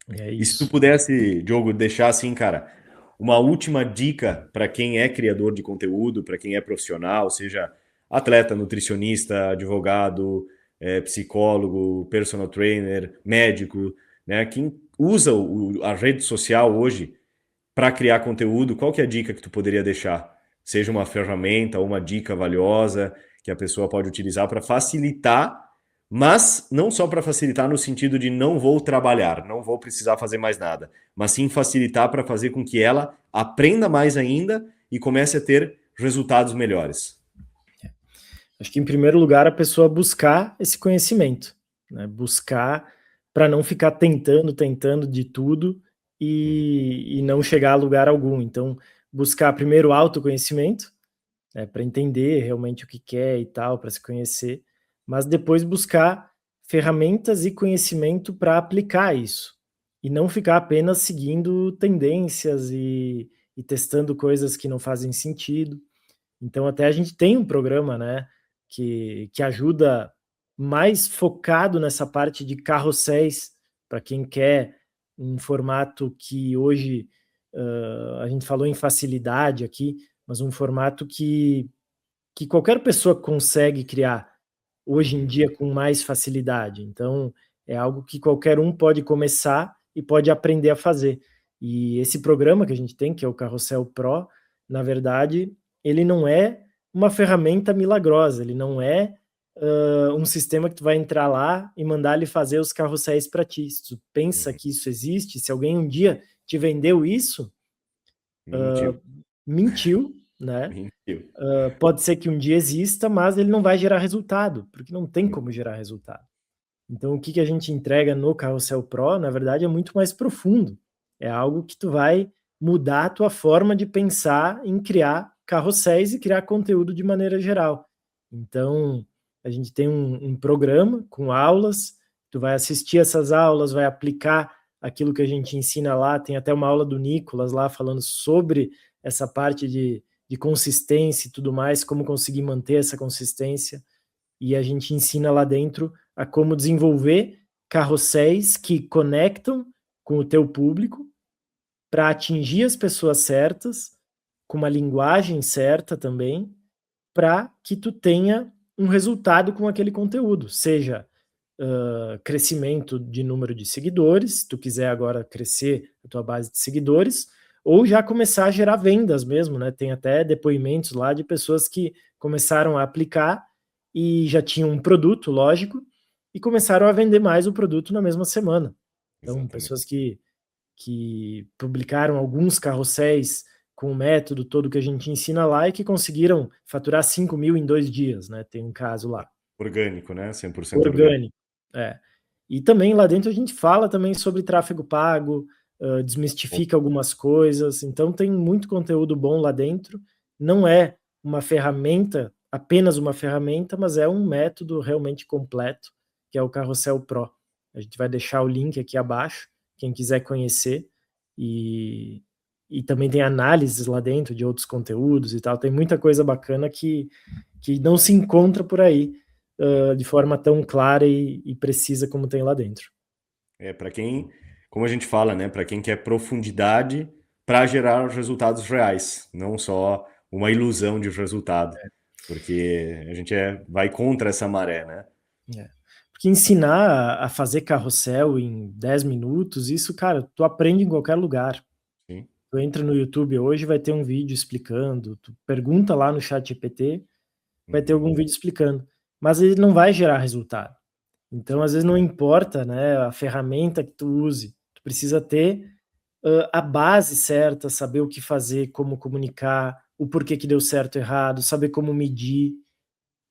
É E se tu isso. pudesse, Diogo, deixar assim, cara, uma última dica para quem é criador de conteúdo, para quem é profissional, seja atleta, nutricionista, advogado, psicólogo, personal trainer, médico, né? Quem usa a rede social hoje para criar conteúdo, qual que é a dica que tu poderia deixar? Seja uma ferramenta ou uma dica valiosa que a pessoa pode utilizar para facilitar, mas não só para facilitar no sentido de não vou trabalhar, não vou precisar fazer mais nada, mas sim facilitar para fazer com que ela aprenda mais ainda e comece a ter resultados melhores. Acho que, em primeiro lugar, a pessoa buscar esse conhecimento, né? Buscar para não ficar tentando de tudo e não chegar a lugar algum. Então, buscar primeiro autoconhecimento, né, para entender realmente o que quer e tal, para se conhecer, mas depois buscar ferramentas e conhecimento para aplicar isso. E não ficar apenas seguindo tendências e testando coisas que não fazem sentido. Então, até a gente tem um programa, né, que ajuda mais focado nessa parte de carrosséis, para quem quer um formato que hoje, a gente falou em facilidade aqui, mas um formato que qualquer pessoa consegue criar hoje em dia com mais facilidade. Então, é algo que qualquer um pode começar e pode aprender a fazer. E esse programa que a gente tem, que é o Carrossel Pro, na verdade, ele não é uma ferramenta milagrosa, ele não é um sistema que tu vai entrar lá e mandar ele fazer os carrosséis para ti. Se tu pensa Uhum. que isso existe, se alguém um dia te vendeu isso, Mentiu, mentiu, né? mentiu. Pode ser que um dia exista, mas ele não vai gerar resultado, porque não tem como gerar resultado. Então, o que a gente entrega no Carrossel Pro, na verdade, é muito mais profundo. É algo que tu vai mudar a tua forma de pensar em criar carrosséis e criar conteúdo de maneira geral. Então, a gente tem um programa com aulas, tu vai assistir essas aulas, vai aplicar aquilo que a gente ensina lá, tem até uma aula do Nicolas lá falando sobre essa parte de consistência e tudo mais, como conseguir manter essa consistência, e a gente ensina lá dentro a como desenvolver carrosséis que conectam com o teu público para atingir as pessoas certas, com uma linguagem certa também, para que tu tenha um resultado com aquele conteúdo, seja crescimento de número de seguidores, se tu quiser agora crescer a tua base de seguidores, ou já começar a gerar vendas mesmo, né? Tem até depoimentos lá de pessoas que começaram a aplicar e já tinham um produto, lógico, e começaram a vender mais o produto na mesma semana. Então, Exatamente. pessoas que publicaram alguns carrosséis com o método todo que a gente ensina lá e que conseguiram faturar 5 mil em 2 dias, né? Tem um caso lá. Orgânico, né? 100% orgânico. Orgânico, é. E também lá dentro a gente fala também sobre tráfego pago, desmistifica algumas coisas, então tem muito conteúdo bom lá dentro. Não é uma ferramenta, apenas uma ferramenta, mas é um método realmente completo, que é o Carrossel Pro. A gente vai deixar o link aqui abaixo, quem quiser conhecer, e também tem análises lá dentro de outros conteúdos e tal, tem muita coisa bacana que não se encontra por aí. de forma tão clara e precisa como tem lá dentro. Para quem, como a gente fala, né, para quem quer profundidade para gerar os resultados reais, não só uma ilusão de resultado, porque a gente vai contra essa maré, né? Porque ensinar a fazer carrossel em 10 minutos, isso, cara, tu aprende em qualquer lugar. Sim. Tu entra no YouTube hoje, vai ter um vídeo explicando, tu pergunta lá no chat GPT, vai ter algum vídeo explicando, mas ele não vai gerar resultado. Então, às vezes não importa, né, a ferramenta que tu use, tu precisa ter a base certa, saber o que fazer, como comunicar, o porquê que deu certo ou errado, saber como medir.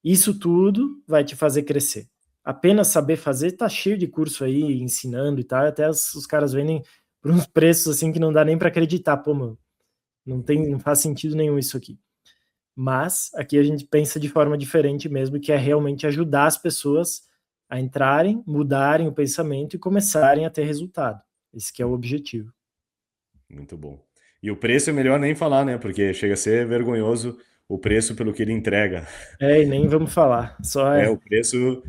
Isso tudo vai te fazer crescer. Apenas saber fazer, tá cheio de curso aí ensinando e tal, até os caras vendem por uns preços assim que não dá nem para acreditar, pô, mano, não faz sentido nenhum isso aqui. Mas aqui a gente pensa de forma diferente mesmo, que é realmente ajudar as pessoas a entrarem, mudarem o pensamento e começarem a ter resultado. Esse que é o objetivo. Muito bom. E o preço é melhor nem falar, né? Porque chega a ser vergonhoso o preço pelo que ele entrega. E nem vamos falar, O preço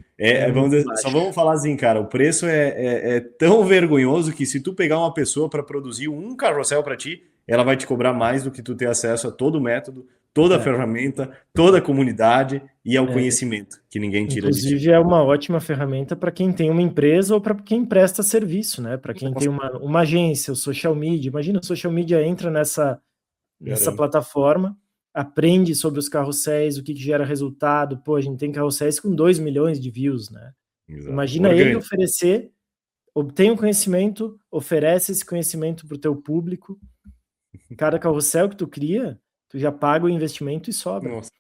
muito só baixo. vamos falar assim, cara, o preço é tão vergonhoso que se tu pegar uma pessoa para produzir um carrossel para ti, ela vai te cobrar mais do que tu ter acesso a todo o método, toda a ferramenta, toda a comunidade e ao conhecimento que ninguém tira de ti. Inclusive é uma ótima ferramenta para quem tem uma empresa ou para quem presta serviço, né? Para quem tem uma agência, o social media. Imagina, o social media entra nessa Caramba. plataforma, aprende sobre os carrosséis, o que gera resultado. Pô, a gente tem carrosséis com 2 milhões de views, né? Exato. Imagina ele Orgânico. oferecer, obtém o conhecimento, oferece esse conhecimento para o teu público. Cada carrossel que tu cria, tu já paga o investimento e sobra. Nossa.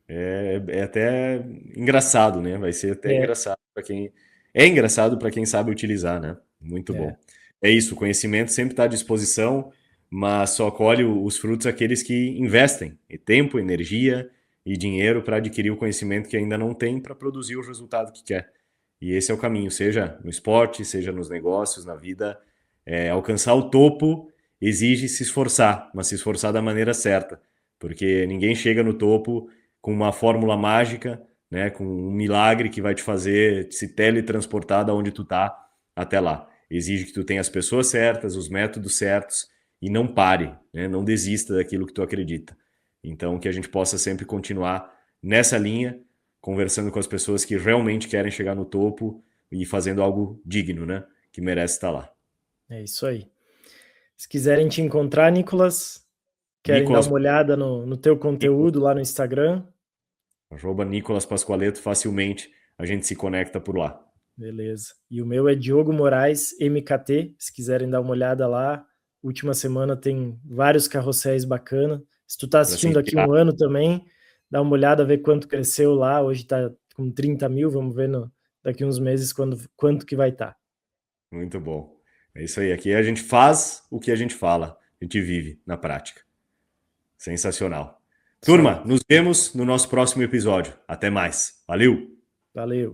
É até engraçado, né? Vai ser até É, engraçado para quem. É engraçado para quem sabe utilizar, né? Muito é, bom. É isso, o conhecimento sempre está à disposição, mas só colhe os frutos aqueles que investem e tempo, energia e dinheiro para adquirir o conhecimento que ainda não tem para produzir o resultado que quer. E esse é o caminho, seja no esporte, seja nos negócios, na vida. Alcançar o topo exige se esforçar, mas se esforçar da maneira certa, porque ninguém chega no topo com uma fórmula mágica, né, com um milagre que vai te fazer se teletransportar da onde tu tá até lá. Exige que tu tenha as pessoas certas, os métodos certos e não pare, né, não desista daquilo que tu acredita. Então, que a gente possa sempre continuar nessa linha, conversando com as pessoas que realmente querem chegar no topo e fazendo algo digno, né, que merece estar lá. é isso aí. Se quiserem te encontrar, Nicolas, querem dar Nicolas, uma olhada no teu conteúdo lá no Instagram? Nicolas Pascoaleto, facilmente a gente se conecta por lá. Beleza. E o meu é Diogo Moraes MKT, se quiserem dar uma olhada lá. Última semana tem vários carrosséis bacana. Se tu tá Para se assistindo aqui inspirar. um ano também, dá uma olhada, ver quanto cresceu lá. Hoje tá com 30 mil, vamos ver daqui uns meses quanto que vai estar. Tá. Muito bom. É isso aí. Aqui a gente faz o que a gente fala. A gente vive na prática. Sensacional. Isso aí. Turma, nos vemos no nosso próximo episódio. Até mais. Valeu! Valeu.